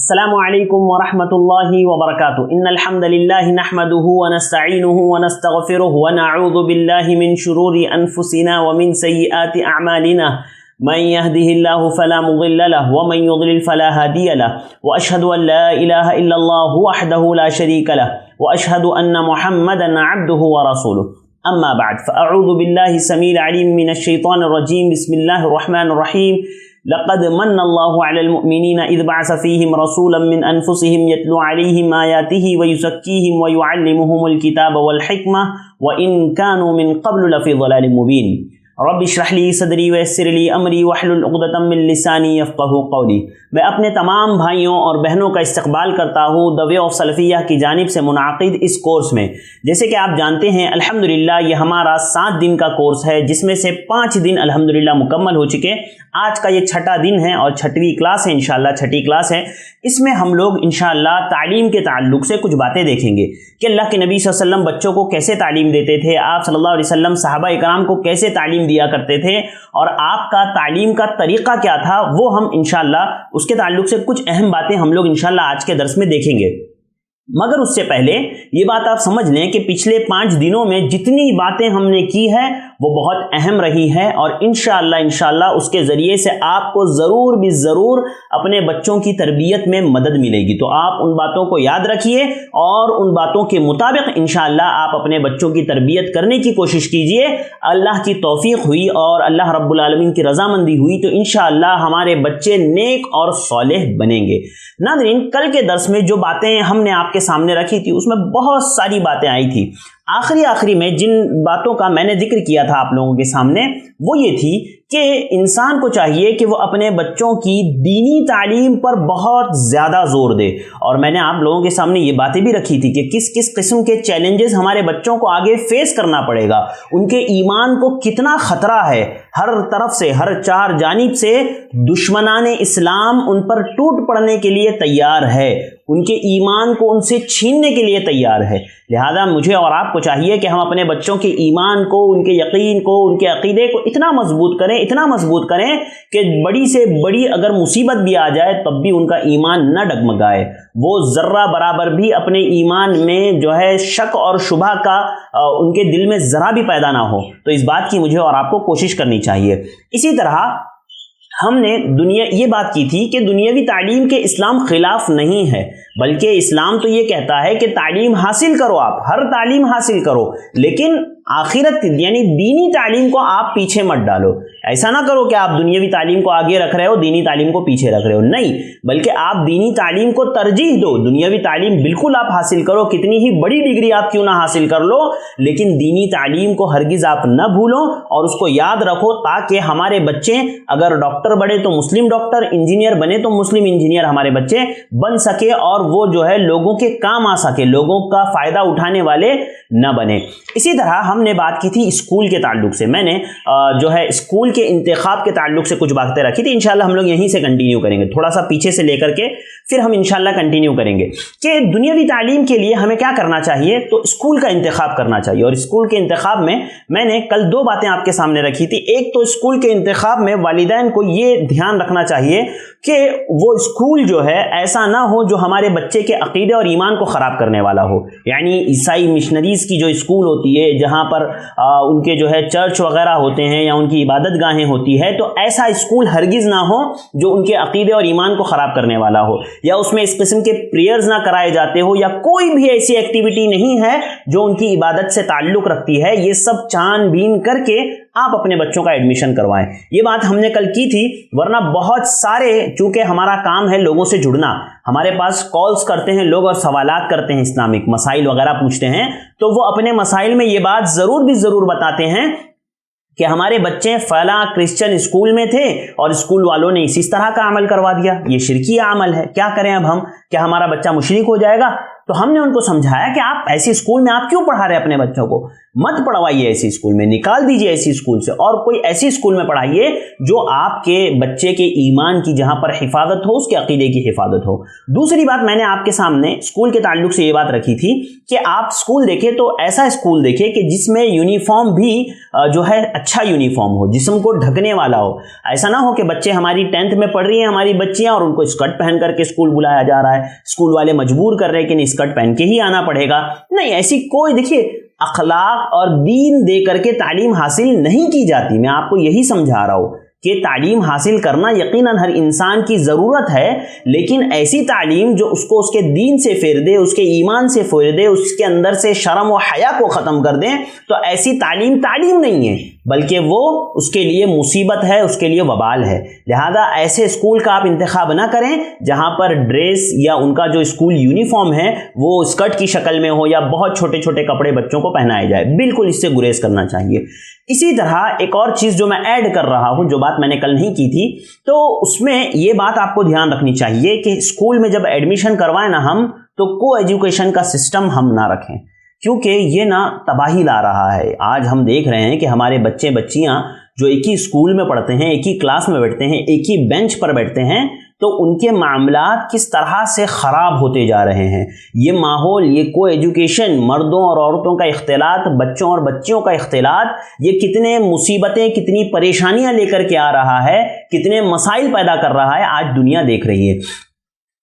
السلام علیکم ورحمۃ اللہ وبرکاتہ ان الحمد للہ نحمده ونستعینه ونستغفره ونعوذ باللہ من شرور انفسنا ومن سیئات اعمالنا من يهده الله فلا مضل له ومن يضلل فلا هادي له واشهد ان لا اله الا الله وحده لا شريك له واشهد ان محمدا عبده ورسوله اما بعد فاعوذ باللہ السمیع العلیم من الشیطان الرجیم بسم اللہ الرحمن الرحیم لقد من اللہ علی المؤمنین اذ بعث فیہم رسولا من انفسہم یتلو علیہم آیاتہ ویزکیہم ویعلمہم الکتاب والحکمہ وان کانوا من قبل لفی ضلال مبین رب اشرح لی صدری ویسر لی امری واحلل عقدۃ من لسانی یفقہوا قولی۔ میں اپنے تمام بھائیوں اور بہنوں کا استقبال کرتا ہوں دا وے آف سلفیہ کی جانب سے منعقد اس کورس میں۔ جیسے کہ آپ جانتے ہیں الحمدللہ یہ ہمارا 7 دن کا کورس ہے، جس میں سے 5 دن الحمدللہ مکمل ہو چکے۔ آج کا یہ 6واں دن ہے اور 6ویں کلاس ہے، انشاءاللہ 6ٹھی کلاس ہے۔ اس میں ہم لوگ انشاءاللہ تعلیم کے تعلق سے کچھ باتیں دیکھیں گے کہ اللہ کے نبی صلی اللہ علیہ وسلم بچوں کو کیسے تعلیم دیتے تھے، آپ صلی اللہ علیہ وسلم صحابہ اکرام کو کیسے تعلیم دیا کرتے تھے، اور آپ کا تعلیم کا طریقہ کیا تھا، وہ ہم انشاءاللہ اس کے تعلق سے کچھ اہم باتیں ہم لوگ انشاءاللہ آج کے درس میں دیکھیں گے۔ مگر اس سے پہلے یہ بات آپ سمجھ لیں کہ پچھلے 5 دنوں میں جتنی باتیں ہم نے کی ہے وہ بہت اہم رہی ہے، اور انشاءاللہ اس کے ذریعے سے آپ کو ضرور بھی ضرور اپنے بچوں کی تربیت میں مدد ملے گی۔ تو آپ ان باتوں کو یاد رکھیے اور ان باتوں کے مطابق انشاءاللہ آپ اپنے بچوں کی تربیت کرنے کی کوشش کیجئے۔ اللہ کی توفیق ہوئی اور اللہ رب العالمین کی رضامندی ہوئی تو انشاءاللہ ہمارے بچے نیک اور صالح بنیں گے۔ ناظرین، کل کے درس میں جو باتیں ہم نے آپ کے سامنے رکھی تھی اس میں بہت ساری باتیں آئی تھی۔ آخری میں جن باتوں کا میں نے ذکر کیا تھا آپ لوگوں کے سامنے وہ یہ تھی کہ انسان کو چاہیے کہ وہ اپنے بچوں کی دینی تعلیم پر بہت زیادہ زور دے، اور میں نے آپ لوگوں کے سامنے یہ باتیں بھی رکھی تھی کہ کس کس قسم کے چیلنجز ہمارے بچوں کو آگے فیس کرنا پڑے گا، ان کے ایمان کو کتنا خطرہ ہے، ہر طرف سے ہر 4 جانب سے دشمنان اسلام ان پر ٹوٹ پڑنے کے لیے تیار ہے، ان کے ایمان کو ان سے چھیننے کے لیے تیار ہے۔ لہذا مجھے اور آپ کو چاہیے کہ ہم اپنے بچوں کے ایمان کو، ان کے یقین کو، ان کے عقیدے کو اتنا مضبوط کریں کہ بڑی سے بڑی اگر مصیبت بھی آ جائے تب بھی ان کا ایمان نہ ڈگمگائے، وہ ذرہ برابر بھی اپنے ایمان میں جو ہے شک اور شبہ کا ان کے دل میں ذرا بھی پیدا نہ ہو۔ تو اس بات کی مجھے اور آپ کو کوشش کرنی چاہیے۔ اسی طرح ہم نے یہ بات کی تھی کہ دنیاوی تعلیم کے اسلام خلاف نہیں ہے، بلکہ اسلام تو یہ کہتا ہے کہ تعلیم حاصل کرو، آپ ہر تعلیم حاصل کرو، لیکن آخرت یعنی دینی تعلیم کو آپ پیچھے مت ڈالو۔ ایسا نہ کرو کہ آپ دنیاوی تعلیم کو آگے رکھ رہے ہو، دینی تعلیم کو پیچھے رکھ رہے ہو، نہیں، بلکہ آپ دینی تعلیم کو ترجیح دو۔ دنیاوی تعلیم بالکل آپ حاصل کرو، کتنی ہی بڑی ڈگری آپ کیوں نہ حاصل کر لو، لیکن دینی تعلیم کو ہرگز آپ نہ بھولو اور اس کو یاد رکھو، تاکہ ہمارے بچے اگر ڈاکٹر بنے تو مسلم ڈاکٹر، انجینئر بنے تو مسلم انجینئر ہمارے بچے بن سکے، اور وہ جو ہے لوگوں کے کام آ سکے، لوگوں کا فائدہ اٹھانے والے نہ بنے۔ اسی طرح ہم نے بات کی تھی اسکول کے تعلق سے، میں نے جو ہے اسکول کے انتخاب کے تعلق سے کچھ باتیں رکھی تھی، انشاءاللہ ہم لوگ یہیں سے کنٹینیو کریں گے، تھوڑا سا پیچھے سے لے کر کے پھر ہم انشاءاللہ کنٹینیو کریں گے کہ دنیاوی تعلیم کے لیے ہمیں کیا کرنا چاہیے۔ تو اسکول کا انتخاب کرنا چاہیے، اور اسکول کے انتخاب میں نے کل 2 باتیں آپ کے سامنے رکھی تھی۔ ایک تو اسکول کے انتخاب میں والدین کو یہ دھیان رکھنا چاہیے کہ وہ اسکول جو ہے ایسا نہ ہو جو ہمارے بچے کے عقیدے اور ایمان کو خراب کرنے والا ہو، یعنی عیسائی مشنریز کی جو اسکول ہوتی ہے جہاں پر ان کے جو ہے چرچ وغیرہ ہوتے ہیں یا ان کی عبادت گاہیں ہوتی ہے، تو ایسا اسکول ہرگز نہ ہو جو ان کے عقیدے اور ایمان کو خراب کرنے والا ہو، یا اس میں اس قسم کے پریئرز نہ کرائے جاتے ہو، یا کوئی بھی ایسی ایکٹیویٹی نہیں ہے جو ان کی عبادت سے تعلق رکھتی ہے۔ یہ سب چھان بین کر کے آپ اپنے بچوں کا ایڈمیشن کروائیں۔ یہ بات ہم نے کل کی تھی، ورنہ بہت سارے، چونکہ ہمارا کام ہے لوگوں سے جڑنا، ہمارے پاس کالز کرتے ہیں لوگ اور سوالات کرتے ہیں، اسلامک مسائل وغیرہ پوچھتے ہیں، تو وہ اپنے مسائل میں یہ بات ضرور بتاتے ہیں کہ ہمارے بچے فلاں کرسچن اسکول میں تھے اور اسکول والوں نے اس طرح کا عمل کروا دیا، یہ شرکی عمل ہے، کیا کریں اب ہم، کیا ہمارا بچہ مشرک ہو جائے گا؟ تو ہم نے ان کو سمجھایا کہ آپ ایسے اسکول میں آپ کیوں پڑھا رہے اپنے بچوں کو؟ मत पढ़वाइए ऐसी स्कूल में, निकाल दीजिए ऐसी स्कूल से और कोई ऐसी स्कूल में पढ़ाइए जो आपके बच्चे के ईमान की जहां पर हिफाजत हो, उसके अकीदे की हिफाजत हो। दूसरी बात मैंने आपके सामने स्कूल के ताल्लुक से ये बात रखी थी कि आप स्कूल देखें तो ऐसा स्कूल देखें कि जिसमें यूनिफॉर्म भी जो है अच्छा यूनिफॉर्म हो, जिस्म को ढकने वाला हो। ऐसा ना हो कि बच्चे हमारी 10th में पढ़ रही हैं हमारी बच्चियां और उनको स्कर्ट पहन करके स्कूल बुलाया जा रहा है, स्कूल वाले मजबूर कर रहे हैं कि स्कर्ट पहन के ही आना पड़ेगा। नहीं, ऐसी कोई, देखिए अखलाक और दीन दे करके तालीम हासिल नहीं की जाती। मैं आपको यही समझा रहा हूं कि तालीम हासिल करना यकीनन हर इंसान की ज़रूरत है, लेकिन ऐसी तालीम जो उसको उसके दीन से फेर दे, उसके ईमान से फेर दे, उसके अंदर से शर्म और हया को ख़त्म कर दे, तो ऐसी तालीम नहीं है, बल्कि वो उसके लिए मुसीबत है, उसके लिए वबाल है। लिहाजा ऐसे स्कूल का आप इंतखाब ना करें जहां पर ड्रेस या उनका जो स्कूल यूनिफॉर्म है वो स्कर्ट की शक्ल में हो या बहुत छोटे छोटे कपड़े बच्चों को पहनाए जाए। बिल्कुल इससे गुरेज करना चाहिए। इसी तरह एक और चीज़ जो मैं ऐड कर रहा हूं, जो बात मैंने कल नहीं की थी, तो उसमें ये बात आपको ध्यान रखनी चाहिए कि स्कूल में जब एडमिशन करवाएं ना हम, तो को एजुकेशन का सिस्टम हम ना रखें, क्योंकि ये ना तबाही ला रहा है। आज हम देख रहे हैं कि हमारे बच्चे बच्चियां जो एक ही स्कूल में पढ़ते हैं, एक ही क्लास में बैठते हैं, एक ही बेंच पर बैठते हैं, तो उनके मामलात किस तरह से ख़राब होते जा रहे हैं। ये माहौल, ये को एजुकेशन, मर्दों और औरतों का इख्तिलात, बच्चों और बच्चियों का इख्तिलात, ये कितने मुसीबतें, कितनी परेशानियां लेकर के आ रहा है, कितने मसाइल पैदा कर रहा है, आज दुनिया देख रही है।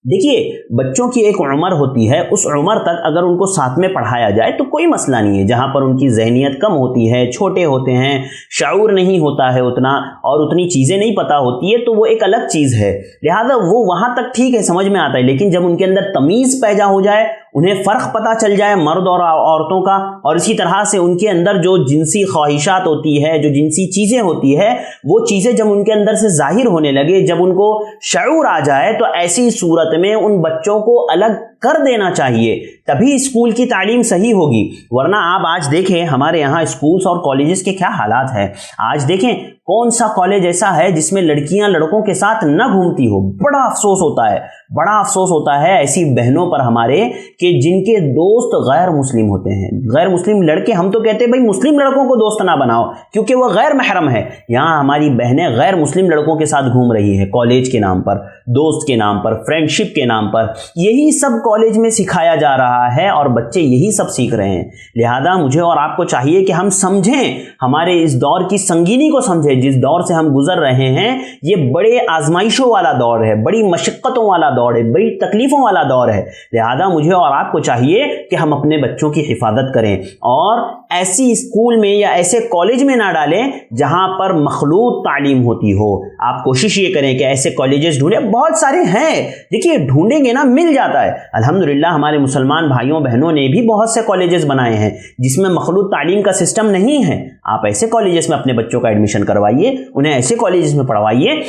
देखिए, बच्चों की एक उम्र होती है, उस उम्र तक अगर उनको साथ में पढ़ाया जाए तो कोई मसला नहीं है। जहाँ पर उनकी जहनियत कम होती है, छोटे होते हैं, शाऊर नहीं होता है उतना और उतनी चीज़ें नहीं पता होती है, तो वो एक अलग चीज़ है। लिहाजा वो वहाँ तक ठीक है, समझ में आता है, लेकिन जब उनके अंदर तमीज़ पैदा हो जाए, उन्हें फ़र्क पता चल जाए मर्द और औरतों का, और इसी तरह से उनके अंदर जो जिनसी ख्वाहिशात होती है, जो जिनसी चीज़ें होती है, वो चीज़ें जब उनके अंदर से जाहिर होने लगे, जब उनको शऊर आ जाए, तो ऐसी सूरत में उन बच्चों को अलग कर देना चाहिए, तभी स्कूल की तालीम सही होगी। वरना आप आज देखें हमारे यहाँ स्कूल्स और कॉलेजेस के क्या हालात है। आज देखें कौन सा कॉलेज ऐसा है जिसमें लड़कियां लड़कों के साथ न घूमती हो। बड़ा अफसोस होता है, बड़ा अफसोस होता है ऐसी बहनों पर हमारे कि जिनके दोस्त गैर मुस्लिम होते हैं, गैर मुस्लिम लड़के। हम तो कहते हैं भाई मुस्लिम लड़कों को दोस्त ना बनाओ क्योंकि वह गैर महरम है। यहाँ हमारी बहनें गैर मुस्लिम लड़कों के साथ घूम रही है, कॉलेज के नाम पर, दोस्त के नाम पर, फ्रेंडशिप के नाम पर। यही सब कॉलेज में सिखाया जा रहा है और बच्चे यही सब सीख रहे हैं। लिहाजा मुझे और आपको चाहिए कि हम समझें, हमारे इस दौर की संगीनी को समझें। जिस दौर से हम गुजर रहे हैं ये बड़े आजमाइशों वाला दौर है, बड़ी मशक्क़तों वाला दौर है, बड़ी तकलीफों वाला दौर है। लिहाजा मुझे और आपको चाहिए कि हम अपने बच्चों की हिफाजत करें और ऐसी स्कूल में या ऐसे कॉलेज में ना डालें जहां पर मखलूत तालीम होती हो। आप कोशिश ये करें कि ऐसे कॉलेजेस ढूंढें, बहुत सारे हैं, देखिए ढूंढेंगे ना मिल जाता है। अल्हम्दुलिल्लाह हमारे मुसलमान भाइयों बहनों ने भी बहुत से कॉलेजेस बनाए हैं जिसमें मखलूत तालीम का सिस्टम नहीं है। आप ऐसे कॉलेजेस में अपने बच्चों का एडमिशन करवाइए, उन्हें ऐसे कॉलेजेस में पढ़वाइए।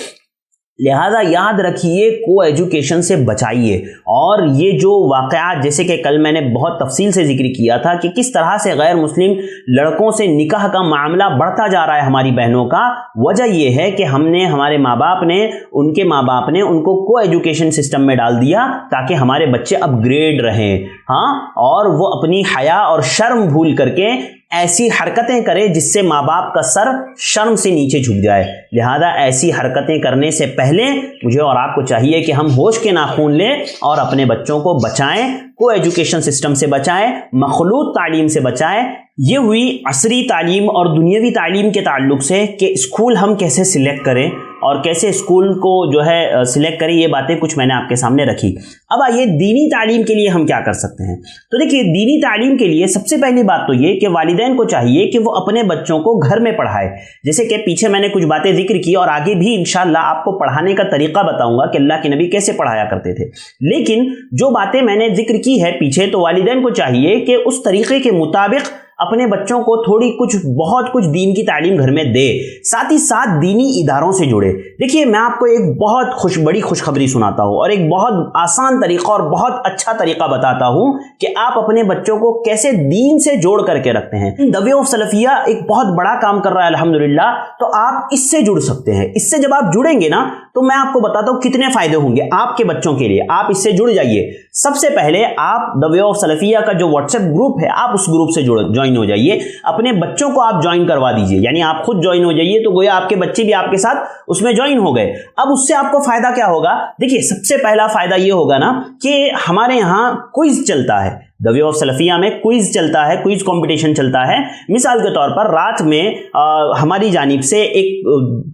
लिहाजा याद रखिए, को एजुकेशन से बचाइए। और ये जो वाक़यात, जैसे कि कल मैंने बहुत तफसील से जिक्र किया था कि किस तरह से गैर मुस्लिम लड़कों से निकाह का मामला बढ़ता जा रहा है हमारी बहनों का, वजह यह है कि हमारे माँ बाप ने, उनके माँ बाप ने उनको को एजुकेशन सिस्टम में डाल दिया ताकि हमारे बच्चे अपग्रेड रहें, हाँ, और वो अपनी हया और शर्म भूल करके ऐसी हरकतें करें जिससे माँ बाप का सर शर्म से नीचे झुक जाए। लिहाजा ऐसी हरकतें करने से पहले मुझे और आपको चाहिए कि हम होश के नाखून लें और अपने बच्चों को बचाएं, को एजुकेशन सिस्टम से बचाएं, मखलूत तालीम से बचाएं। ये हुई असरी तालीम और दुनियावी तालीम के ताल्लुक से कि स्कूल हम कैसे सिलेक्ट करें और कैसे स्कूल को जो है सिलेक्ट करें, ये बातें कुछ मैंने आपके सामने रखी। अब आइए दीनी तालीम के लिए हम क्या कर सकते हैं। तो देखिए, दीनी तालीम के लिए सबसे पहली बात तो ये कि वालिदैन को चाहिए कि वो अपने बच्चों को घर में पढ़ाए। जैसे कि पीछे मैंने कुछ बातें जिक्र की और आगे भी इंशाअल्लाह आपको पढ़ाने का तरीका बताऊंगा कि अल्लाह के नबी कैसे पढ़ाया करते थे। लेकिन जो बातें मैंने जिक्र की है पीछे, तो वालिदैन को चाहिए कि उस तरीके के मुताबिक अपने बच्चों को बहुत कुछ दीन की तालीम घर में दे, साथ ही साथ दीनी इदारों से जुड़े। देखिए, मैं आपको एक बहुत बड़ी खुशखबरी सुनाता हूँ और एक बहुत आसान तरीका और बहुत अच्छा तरीका बताता हूँ कि आप अपने बच्चों को कैसे दीन से जोड़ करके रखते हैं। द वे ऑफ सलफिया एक बहुत बड़ा काम कर रहा है अल्हम्दुलिल्लाह, तो आप इससे जुड़ सकते हैं। इससे जब आप जुड़ेंगे ना, तो मैं आपको बताता हूँ कितने फायदे होंगे आपके बच्चों के लिए। आप इससे जुड़ जाइए। सबसे पहले आप द वे ऑफ सलफिया का जो व्हाट्सएप ग्रुप है, आप उस ग्रुप से ज्वाइन हो जाइए, अपने बच्चों को आप ज्वाइन करवा दीजिए, यानी आप खुद ज्वाइन हो जाइए तो गोया आपके बच्चे भी आपके साथ उसमें ज्वाइन हो गए। अब उससे आपको फायदा क्या होगा? देखिए, सबसे पहला फायदा ये होगा ना कि हमारे यहाँ क्विज चलता है, द वे ऑफ सलफिया में क्विज चलता है, क्विज कंपटीशन चलता है। मिसाल के तौर पर रात में हमारी जानिब से एक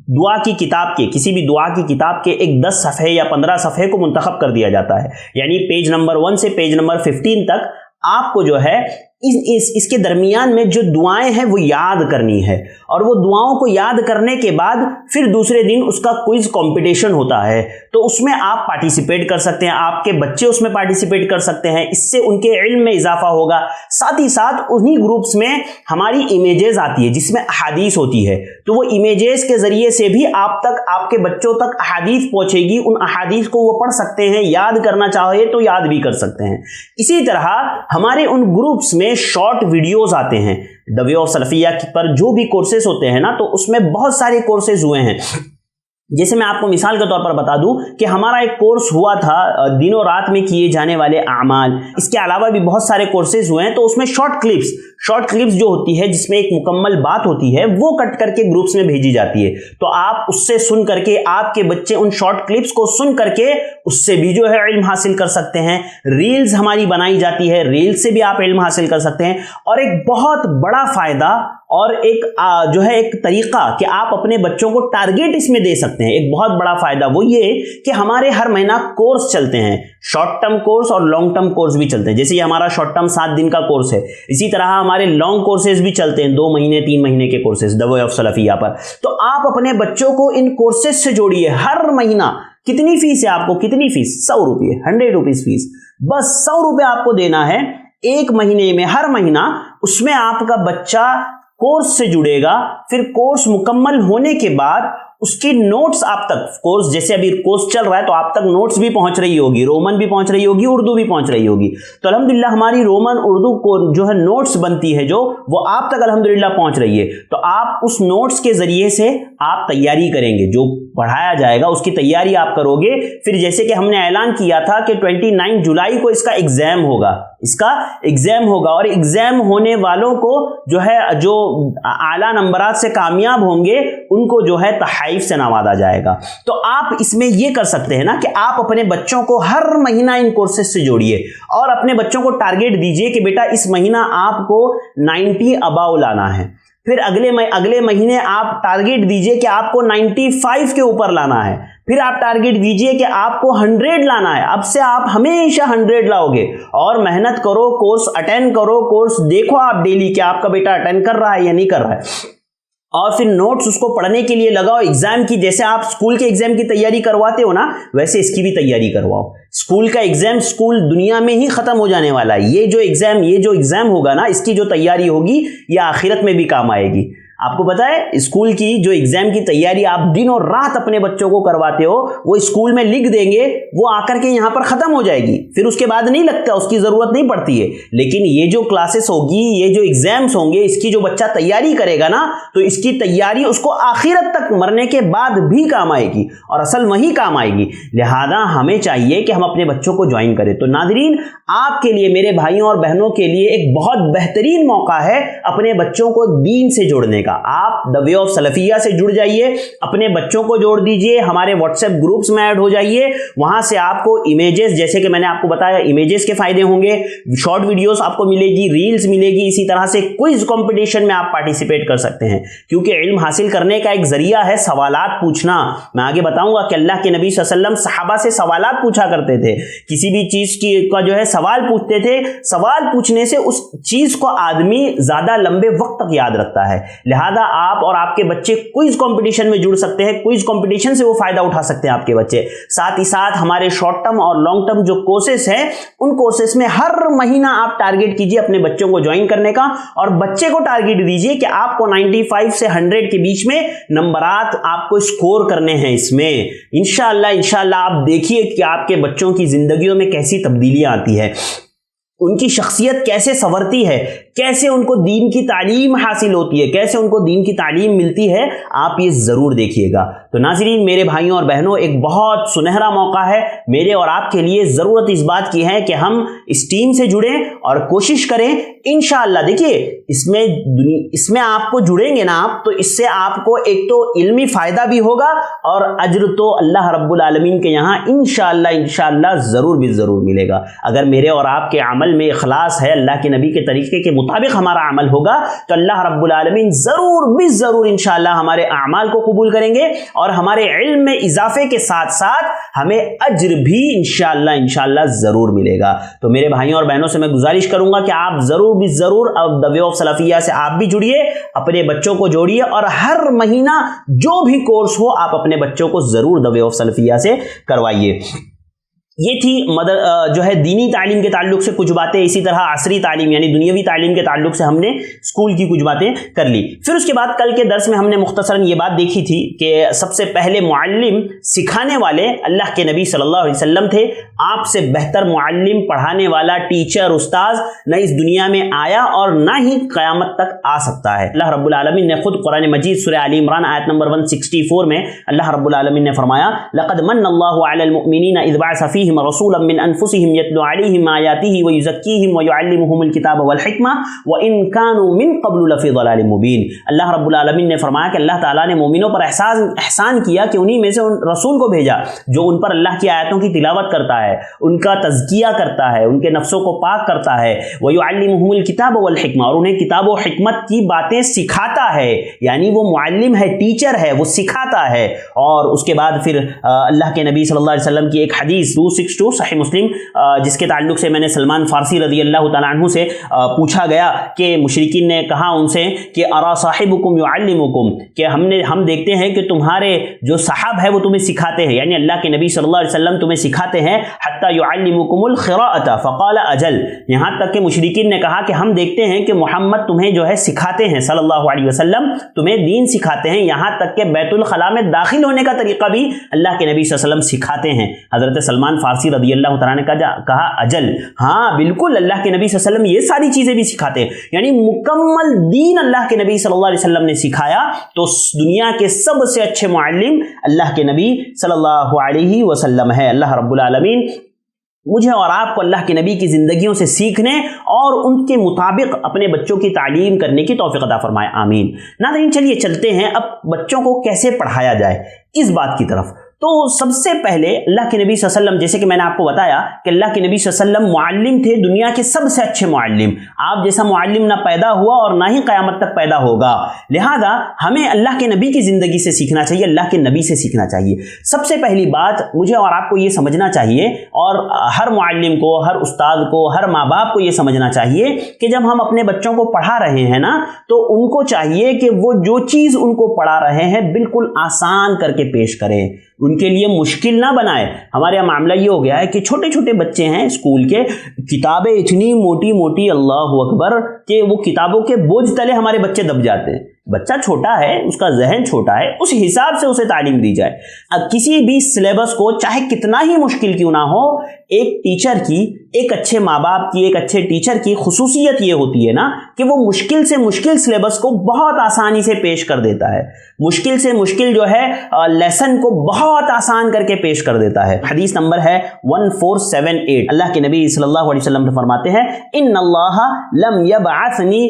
दुआ की किताब के, किसी भी दुआ की किताब के एक 10 सफ़े या 15 सफ़े को मुंतखब कर दिया जाता है, यानी पेज नंबर 1 से पेज नंबर 15 तक आपको जो है इसके दरमियान में जो दुआएं हैं वो याद करनी है, और वो दुआओं को याद करने के बाद फिर दूसरे दिन उसका क्विज कंपटीशन होता है, तो उसमें आप पार्टिसिपेट कर सकते हैं, आपके बच्चे उसमें पार्टिसिपेट कर सकते हैं, इससे उनके इल्म में इजाफा होगा। साथ ही साथ उन्हीं ग्रुप्स में हमारी इमेजेस आती है जिसमें अहादीस होती है, तो वो इमेजेस के जरिए से भी आप तक, आपके बच्चों तक अहादीस पहुंचेगी, उन अहादीस को वो पढ़ सकते हैं, याद करना चाहे तो याद भी कर सकते हैं। इसी तरह हमारे उन ग्रुप्स में शॉर्ट वीडियोस आते हैं, द वे ऑफ सलफिया पर जो भी कोर्सेज होते हैं ना, तो उसमें बहुत सारे कोर्सेज हुए हैं। जैसे मैं आपको मिसाल के तौर पर बता दूं कि हमारा एक कोर्स हुआ था दिनों रात में किए जाने वाले आमाल, इसके अलावा भी बहुत सारे कोर्सेज हुए हैं, तो उसमें शॉर्ट क्लिप्स जो होती है जिसमें एक मुकम्मल बात होती है वो कट करके ग्रुप्स में भेजी जाती है, तो आप उससे सुन करके, आपके बच्चे उन शॉर्ट क्लिप्स को सुन करके उससे भी जो है इल्म हासिल कर सकते हैं। रील्स हमारी बनाई जाती है, रील्स से भी आप इल्म हासिल कर सकते हैं। और एक बहुत बड़ा फायदा और एक जो है एक तरीका कि आप अपने बच्चों को टारगेट इसमें दे सकते हैं, एक बहुत बड़ा फायदा वो ये कि हमारे हर महीना कोर्स चलते हैं, शॉर्ट टर्म कोर्स और लॉन्ग टर्म कोर्स भी चलते हैं। जैसे ये हमारा शॉर्ट टर्म 7 दिन का कोर्स है, इसी तरह हमारे लॉन्ग कोर्सेज भी चलते हैं, 2 महीने 3 महीने के कोर्सेज द वे ऑफ सलफिया पर। तो आप अपने बच्चों को इन कोर्सेज से जोड़िए हर महीना। कितनी फीस है आपको? कितनी फीस? 100 रुपये, 100 रुपीज फीस, बस 100 रुपये आपको देना है एक महीने में, हर महीना। उसमें आपका बच्चा कोर्स से जुड़ेगा, फिर कोर्स मुकम्मल होने के बाद उसकी नोट्स आप तक, कोर्स जैसे अभी कोर्स चल रहा है तो आप तक नोट्स भी पहुंच रही होगी, रोमन भी पहुंच रही होगी, उर्दू भी पहुंच रही होगी। तो अल्हम्दुलिल्लाह हमारी रोमन उर्दू को जो है नोट्स बनती है जो, वो आप तक अल्हम्दुलिल्लाह पहुंच रही है। तो आप उस नोट्स के जरिए से आप तैयारी करेंगे, जो पढ़ाया जाएगा उसकी तैयारी आप करोगे। फिर जैसे कि हमने ऐलान किया था कि 29 जुलाई को इसका एग्जाम होगा, और एग्जाम होने वालों को जो है, जो आला नंबरात से कामयाब होंगे उनको जो है तहफ़्फ़ुज़ से नवाजा जाएगा। तो आप इसमें ये कर सकते हैं ना कि आप अपने बच्चों को हर महीना इन कोर्सेज से जोड़िए, और अपने बच्चों को टारगेट दीजिए कि बेटा इस महीना आपको 90 अबाव लाना है। फिर अगले महीने आप टारगेट दीजिए कि आपको 95 के ऊपर लाना है। फिर आप टारगेट दीजिए कि आपको 100 लाना है। अब से आप हमेशा 100 लाओगे, और मेहनत करो, कोर्स अटेंड करो, कोर्स देखो आप डेली कि आपका बेटा अटेंड कर रहा है या नहीं कर रहा है, और फिर नोट्स उसको पढ़ने के लिए लगाओ। एग्जाम की, जैसे आप स्कूल के एग्जाम की तैयारी करवाते हो ना, वैसे इसकी भी तैयारी करवाओ। स्कूल का एग्जाम स्कूल दुनिया में ही खत्म हो जाने वाला है। ये जो एग्जाम होगा ना, इसकी जो तैयारी होगी ये आखिरत में भी काम आएगी। आपको पता है, स्कूल की जो एग्जाम की तैयारी आप दिन और रात अपने बच्चों को करवाते हो, वो स्कूल में लिख देंगे, वो आकर के यहाँ पर खत्म हो जाएगी, फिर उसके बाद नहीं लगता, उसकी जरूरत नहीं पड़ती है। लेकिन ये जो क्लासेस होगी, ये जो एग्जाम्स होंगे, इसकी जो बच्चा तैयारी करेगा ना, तो इसकी तैयारी उसको आखिरत तक मरने के बाद भी काम आएगी, और असल वही काम आएगी। लिहाजा हमें चाहिए कि हम अपने बच्चों को ज्वाइन करें। तो नाज़रीन, आपके लिए, मेरे भाइयों और बहनों के लिए एक बहुत बेहतरीन मौका है अपने बच्चों को दीन से जोड़ने का। आप द वे ऑफ सलफिया से जुड़ जाइए, अपने बच्चों को जोड़ दीजिए, हमारे व्हाट्सएप ग्रुप्स में ऐड हो जाइए। वहां से आपको इमेजेस, जैसे कि मैंने आपको बताया, इमेजेस के फायदे होंगे, शॉर्ट वीडियोस आपको मिलेगी, रील्स मिलेगी, इसी तरह से क्विज कंपटीशन में आप पार्टिसिपेट कर सकते हैं, क्योंकि इल्म हासिल करने का एक जरिया है सवालात पूछना। मैं आगे बताऊंगा कि अल्लाह के नबी सल्लल्लाहु अलैहि वसल्लम सहाबा से सवालात पूछा करते थे, किसी भी चीज का जो है सवाल पूछते थे। सवाल पूछने से उस चीज को आदमी ज्यादा लंबे वक्त तक याद रखता है। लिहाजा आप और आपके बच्चे क्विज कंपटीशन में जुड़ सकते हैं, क्विज कंपटीशन से वो फायदा उठा सकते हैं आपके बच्चे। साथ ही साथ हमारे शॉर्ट टर्म और लॉन्ग टर्म जो कोर्सेस हैं, उन कोर्सेस में हर महीना आप टारगेट कीजिए अपने बच्चों को ज्वाइन करने का, और बच्चे को टारगेट दीजिए कि आपको 95 से 100 के बीच में नंबरात आपको स्कोर करने हैं इसमें। इंशाअल्लाह आप देखिए कि आपके बच्चों की जिंदगियों में कैसी तब्दीलियां आती है, उनकी शख्सियत कैसे संवरती है, کیسے ان کو دین کی تعلیم حاصل ہوتی ہے, کیسے ان کو دین کی تعلیم ملتی ہے, آپ یہ ضرور دیکھیے گا. تو ناظرین میرے بھائیوں اور بہنوں, ایک بہت سنہرا موقع ہے میرے اور آپ کے لیے. ضرورت اس بات کی ہے کہ ہم اس ٹیم سے جڑیں اور کوشش کریں انشاءاللہ. دیکھیے اس میں آپ کو جڑیں گے نا آپ, تو اس سے آپ کو ایک تو علمی فائدہ بھی ہوگا اور اجر تو اللہ رب العالمین کے یہاں انشاءاللہ ضرور بھی ضرور ملے گا. اگر میرے اور آپ کے عمل میں اخلاص ہے, اللہ کے نبی کے طریقے کے مطابق ہمارا عمل ہوگا, تو اللہ رب العالمین ضرور بھی ضرور انشاءاللہ ہمارے اعمال کو قبول کریں گے اور ہمارے علم میں اضافے کے ساتھ ساتھ ہمیں اجر بھی انشاءاللہ ضرور ملے گا. تو میرے بھائیوں اور بہنوں سے میں گزارش کروں گا کہ آپ ضرور بھی ضرور اب دی وے آف سلفیہ سے آپ بھی جڑیے, اپنے بچوں کو جوڑیے اور ہر مہینہ جو بھی کورس ہو آپ اپنے بچوں کو ضرور دی وے آف سلفیہ سے کروائیے. یہ تھی جو ہے دینی تعلیم کے تعلق سے کچھ باتیں. اسی طرح عصری تعلیم یعنی دنیاوی تعلیم کے تعلق سے ہم نے اسکول کی کچھ باتیں کر لی. پھر اس کے بعد کل کے درس میں ہم نے مختصراً یہ بات دیکھی تھی کہ سب سے پہلے معلم سکھانے والے اللہ کے نبی صلی اللہ علیہ وسلم تھے. آپ سے بہتر معلم, پڑھانے والا, ٹیچر, استاذ نہ اس دنیا میں آیا اور نہ ہی قیامت تک آ سکتا ہے. اللہ رب العالمین نے خود قرآن مجید سورہ آل عمران آیت نمبر 164 میں اللہ رب العالمین نے فرمایا لقد من اللہ علی المؤمنین اذ بعث فیہم رسولا من انفسہم یتلو علیہم آیاتہ ویزکیہم ویعلمہم الکتاب والحکمہ وان کانوا من قبل لفی ضلال مبین. اللہ رب العالمین نے فرمایا کہ اللہ تعالیٰ نے مومنوں پر احسان کیا کہ انہی میں سے ان رسول کو بھیجا جو ان پر اللہ کی آیتوں کی تلاوت کرتا ہے, ان کا تزکیہ کرتا ہے, ان کے نفسوں کو پاک کرتا ہے, وَيُعَلِّمُهُمُ الْكِتَابَ وَالْحِكْمَةَ اور انہیں کتاب و حکمت کی باتیں سکھاتا ہے. یعنی وہ معلم ہے, ٹیچر ہے, وہ سکھاتا ہے. اور اس کے بعد پھر اللہ کے نبی صلی اللہ علیہ وسلم کی ایک حدیث 262 صحیح مسلم جس کے تعلق سے میں نے سلمان فارسی رضی اللہ تعالیٰ عنہ سے پوچھا گیا کہ مشرکین نے کہا ان سے کہ ارا صاحبکم یعلمکم, کہ ہم دیکھتے ہیں کہ تمہارے جو صاحب ہے وہ تمہیں سکھاتے ہیں, یعنی اللہ کے نبی صلی اللہ علیہ وسلم تمہیں سکھاتے ہیں حتی یعلمکم القراءۃ فقال اجل, یہاں تک کہ مشرکین نے کہا کہ ہم دیکھتے ہیں کہ محمد تمہیں جو ہے سکھاتے ہیں, صلی اللہ علیہ وسلم تمہیں دین سکھاتے ہیں, یہاں تک کہ بیت الخلاء میں داخل ہونے کا طریقہ بھی اللہ کے نبی صلی اللہ علیہ وسلم سکھاتے ہیں. حضرت سلمان فارسی رضی اللہ تعالیٰ نے کہا اجل, ہاں بالکل اللہ کے نبی صلی اللہ علیہ وسلم یہ ساری چیزیں بھی سکھاتے ہیں. یعنی مکمل دین اللہ کے نبی صلی اللہ علیہ وسلم نے سکھایا. تو دنیا کے سب سے اچھے معلم اللہ کے نبی صلی اللہ علیہ وسلم ہے. اللہ رب العالمین مجھے اور آپ کو اللہ کے نبی کی زندگیوں سے سیکھنے اور ان کے مطابق اپنے بچوں کی تعلیم کرنے کی توفیق عطا فرمائے, آمین. ناظرین چلیے چلتے ہیں اب بچوں کو کیسے پڑھایا جائے اس بات کی طرف. تو سب سے پہلے اللہ کے نبی صلی اللہ علیہ وسلم, جیسے کہ میں نے آپ کو بتایا کہ اللہ کے نبی صلی اللہ علیہ وسلم معلم تھے, دنیا کے سب سے اچھے معلم. آپ جیسا معلم نہ پیدا ہوا اور نہ ہی قیامت تک پیدا ہوگا. لہذا ہمیں اللہ کے نبی کی زندگی سے سیکھنا چاہیے, اللہ کے نبی سے سیکھنا چاہیے. سب سے پہلی بات مجھے اور آپ کو یہ سمجھنا چاہیے, اور ہر معلم کو, ہر استاد کو, ہر ماں باپ کو یہ سمجھنا چاہیے کہ جب ہم اپنے بچوں کو پڑھا رہے ہیں نا, تو ان کو چاہیے کہ وہ جو چیز ان کو پڑھا رہے ہیں بالکل آسان کر کے پیش کریں, ان کے لیے مشکل نہ بنائے. ہمارے یہاں معاملہ یہ ہو گیا ہے کہ چھوٹے چھوٹے بچے ہیں اسکول کے, کتابیں اتنی موٹی موٹی, اللہ اکبر, کہ وہ کتابوں کے بوجھ تلے ہمارے بچے دب جاتے ہیں. بچہ چھوٹا ہے, اس کا ذہن چھوٹا ہے, اس حساب سے اسے تعلیم دی جائے. اب کسی بھی سلیبس کو چاہے کتنا ہی مشکل کیوں نہ ہو, ایک ٹیچر کی, ایک اچھے ماں باپ کی, ایک اچھے ٹیچر کی خصوصیت یہ ہوتی ہے نا کہ وہ مشکل سے مشکل سلیبس کو بہت آسانی سے پیش کر دیتا ہے, مشکل سے مشکل جو ہے لیسن کو بہت آسان کر کے پیش کر دیتا ہے. حدیث نمبر ہے 1478. اللہ کے نبی صلی اللہ علیہ وسلم فرماتے ہیں ان اللہ لم یبعثنی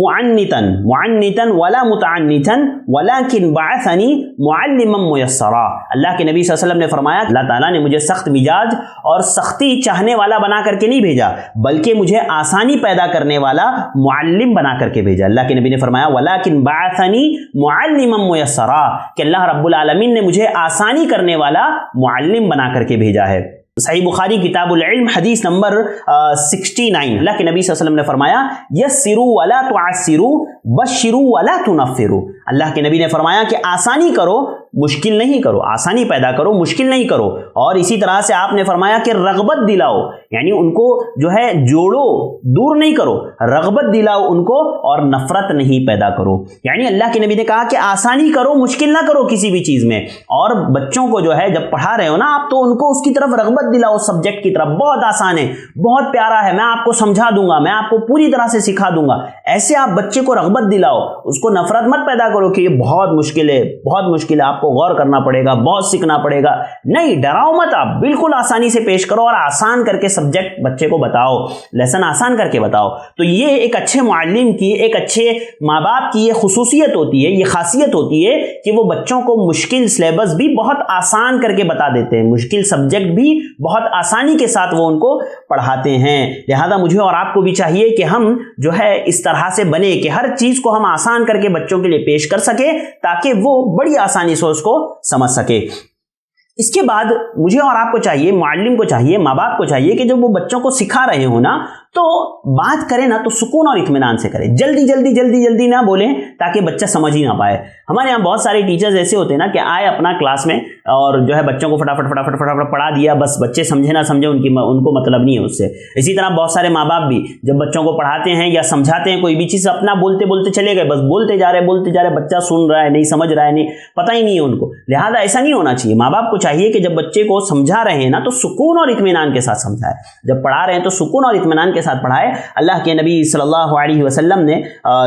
معنتا ولا متعنتا ولكن بعثنی معلما میسرا. اللہ کے نبی صلی اللہ علیہ وسلم نے فرمایا اللہ تعالیٰ نے مجھے سخت مزاج اور سختی چاہنے والا بنا کر کے نہیں بھیجا, بلکہ مجھے آسانی پیدا کرنے والا معلم بنا کر کے بھیجا. اللہ کے نبی نے فرمایا ولكن بعثنی معلما میسرا, کہ اللہ رب العالمین نے مجھے آسانی کرنے والا معلم بنا کر کے بھیجا ہے. صحیح بخاری کتاب العلم حدیث نمبر 69. اللہ کے نبی صلی اللہ علیہ وسلم نے فرمایا یسروا ولا تعسروا بشروا ولا تنفروا. اللہ کے نبی نے فرمایا کہ آسانی کرو मुश्किल नहीं करो, आसानी पैदा करो, मुश्किल नहीं करो। और इसी तरह से आपने फरमाया कि रगबत दिलाओ, यानी उनको जो है जोड़ो, दूर नहीं करो, रगबत दिलाओ उनको और नफरत नहीं पैदा करो। यानी अल्लाह के नबी ने कहा कि आसानी करो, मुश्किल ना करो किसी भी चीज में। और बच्चों को जो है जब पढ़ा रहे हो ना आप, तो उनको उसकी तरफ रगबत दिलाओ, सब्जेक्ट की तरफ। बहुत आसान है, बहुत प्यारा है, मैं आपको समझा दूंगा, मैं आपको पूरी तरह से सिखा दूंगा। ऐसे आप बच्चे को रगबत दिलाओ, उसको नफरत मत पैदा करो कि ये बहुत मुश्किल है, बहुत मुश्किल है, आपको गौर करना पड़ेगा, बहुत सीखना पड़ेगा। नहीं, डराओ मत, आप बिल्कुल आसानी से पेश करो और आसान करके सब्जेक्ट बच्चे को बताओ, लेसन आसान करके बताओ। तो ये एक अच्छे मुअल्लिम की, एक अच्छे माँ बाप की ये खुसूसियत होती है, ये खासियत होती है कि वो बच्चों को मुश्किल सिलेबस भी बहुत आसान करके बता देते हैं, मुश्किल सब्जेक्ट भी बहुत आसानी के साथ वो उनको पढ़ाते हैं। लिहाजा मुझे और आपको भी चाहिए कि हम जो है इस तरह से बने कि हर चीज को हम आसान करके बच्चों के लिए पेश कर सके, ताकि वो बड़ी आसानी से उसको समझ सके। इसके बाद मुझे और आपको चाहिए, मुअल्लिम को चाहिए, माँ बाप को चाहिए कि जब वो बच्चों को सिखा रहे हो ना, तो बात करें ना तो सुकून और इत्मीनान से करें, जल्दी जल्दी जल्दी जल्दी ना बोलें ताकि बच्चा समझ ही ना पाए। हमारे यहाँ बहुत सारे टीचर्स ऐसे होते हैं ना कि आए अपना क्लास में और जो है बच्चों को फटाफट फटाफट फटाफट पढ़ा दिया, बस बच्चे समझे ना समझे उनको मतलब नहीं है उससे। इसी तरह बहुत सारे माँ बाप भी जब बच्चों को पढ़ाते हैं या समझाते हैं कोई भी चीज़, अपना बोलते बोलते चले गए, बस बोलते जा रहे, बच्चा सुन रहा है नहीं, समझ रहा है नहीं, पता ही नहीं है उनको। लिहाजा ऐसा नहीं होना चाहिए। माँ बाप को चाहिए कि जब बच्चे को समझा रहे हैं ना तो सुकून और इत्मीनान के साथ समझाए, जब पढ़ा रहे हैं तो सुकून और इत्मीनान के साथ पढ़ाए। अल्लाह के नबी सल्लल्लाहु अलैहि वसल्लम ने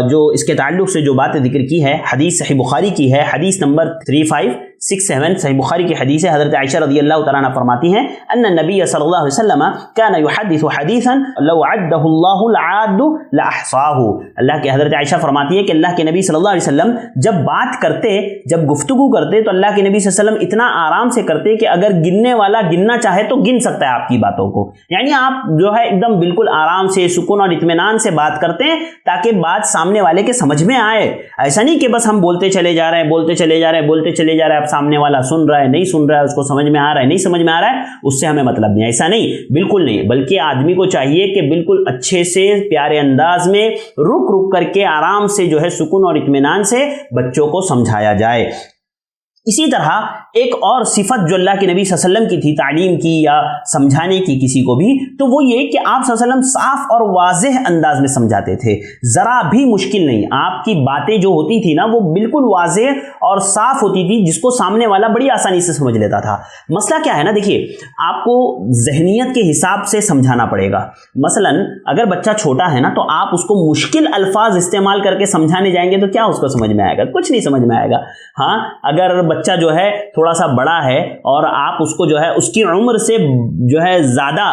जो इसके ताल्लुक से जो बातें जिक्र की है, हदीस सही बुखारी की है, हदीस नंबर 3567 सही बुखारी की हदीस है। हज़रत आयशा रज़ियल्लाहु तआला अन्हा फरमाती हैं, अन्ना नबी सल्लल्लाहु अलैहि वसल्लम काना युहद्दिसु हदीसन लौ अद्दहु अल्लाहु लअद्दु लअहसाहु। अल्लाह की हज़रत आयशा फरमाती है कि अल्लाह के नबी सल्लल्लाहु अलैहि वसल्लम जब बात करते, जब गुफ्तगू करते, तो अल्लाह के नबी सल्लल्लाहु अलैहि वसल्लम इतना आराम से करते कि अगर गिनने वाला गिनना चाहे तो गिन सकता है आपकी बातों को। यानी आप जो है एकदम बिल्कुल आराम से, सुकून और इत्मीनान से बात करते हैं ताकि बात सामने वाले के समझ में आए। ऐसा नहीं कि बस हम बोलते चले जा रहे हैं, बोलते चले जा रहे हैं, बोलते चले जा रहे हैं, अब सामने वाला सुन रहा है नहीं सुन रहा है, उसको समझ में आ रहा है नहीं समझ में आ रहा है, उससे हमें मतलब नहीं। ऐसा नहीं, बिल्कुल नहीं। बल्कि आदमी को चाहिए कि बिल्कुल अच्छे से, प्यारे अंदाज में, रुक रुक करके आराम से जो है सुकून और इत्मीनान से बच्चों को समझाया जाए। इसी तरह एक और सिफत जो अल्लाह के नबी सल्लल्लाहु अलैहि वसल्लम की थी, तालीम की या समझाने की किसी को भी, तो वो ये कि आप सल्लल्लाहु अलैहि वसल्लम साफ और वाज़ेह अंदाज में समझाते थे, ज़रा भी मुश्किल नहीं। आपकी बातें जो होती थी ना वो बिल्कुल वाज़ेह और साफ होती थी, जिसको सामने वाला बड़ी आसानी से समझ लेता था। मसला क्या है ना, देखिए आपको ज़हनियत के हिसाब से समझाना पड़ेगा। मसलन अगर बच्चा छोटा है ना तो आप उसको मुश्किल अल्फाज इस्तेमाल करके समझाने जाएंगे तो क्या उसको समझ में आएगा? कुछ नहीं समझ में आएगा। हाँ, अगर बच्चा जो है थोड़ा सा बड़ा है और आप उसको जो है उसकी उम्र से जो है ज़्यादा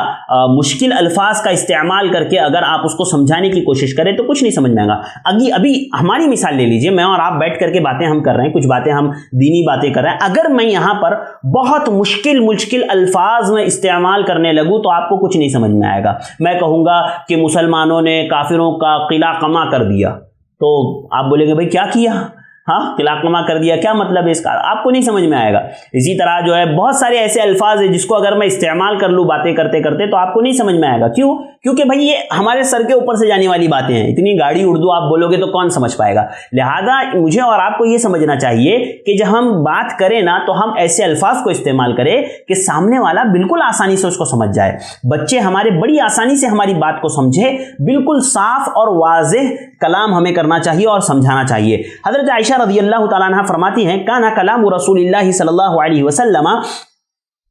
मुश्किल अल्फाज का इस्तेमाल करके अगर आप उसको समझाने की कोशिश करें तो कुछ नहीं समझ में आएगा। अभी हमारी मिसाल ले लीजिए, मैं और आप बैठ करके बातें हम कर रहे हैं, कुछ बातें हम दीनी बातें कर रहे हैं। अगर मैं यहाँ पर बहुत मुश्किल अल्फाज में इस्तेमाल करने लगूँ तो आपको कुछ नहीं समझ में आएगा। मैं कहूँगा कि मुसलमानों ने काफिरों का किला कमा कर दिया, तो आप बोलेंगे भाई क्या किया? हाँ, किलाकमा कर दिया, क्या मतलब है इसका? आपको नहीं समझ में आएगा। इसी तरह जो है बहुत सारे ऐसे अल्फाज है जिसको अगर मैं इस्तेमाल कर लूँ बातें करते करते तो आपको नहीं समझ में आएगा। क्यों? क्योंकि भाई ये हमारे सर के ऊपर से जाने वाली बातें हैं। इतनी गाढ़ी उर्दू आप बोलोगे तो कौन समझ पाएगा? लिहाजा मुझे और आपको ये समझना चाहिए कि जब हम बात करें ना तो हम ऐसे अल्फाज को इस्तेमाल करें कि सामने वाला बिल्कुल आसानी से उसको समझ जाए। बच्चे हमारे बड़ी आसानी से हमारी बात को समझे। बिल्कुल साफ और वाज़ेह कलाम हमें करना चाहिए और समझाना चाहिए। हज़रत आयशा रज़ियल्लाहु तआला अन्हा फरमाती हैं, काना कलामु रसूलिल्लाहि सल्लल्लाहु अलैहि वसल्लम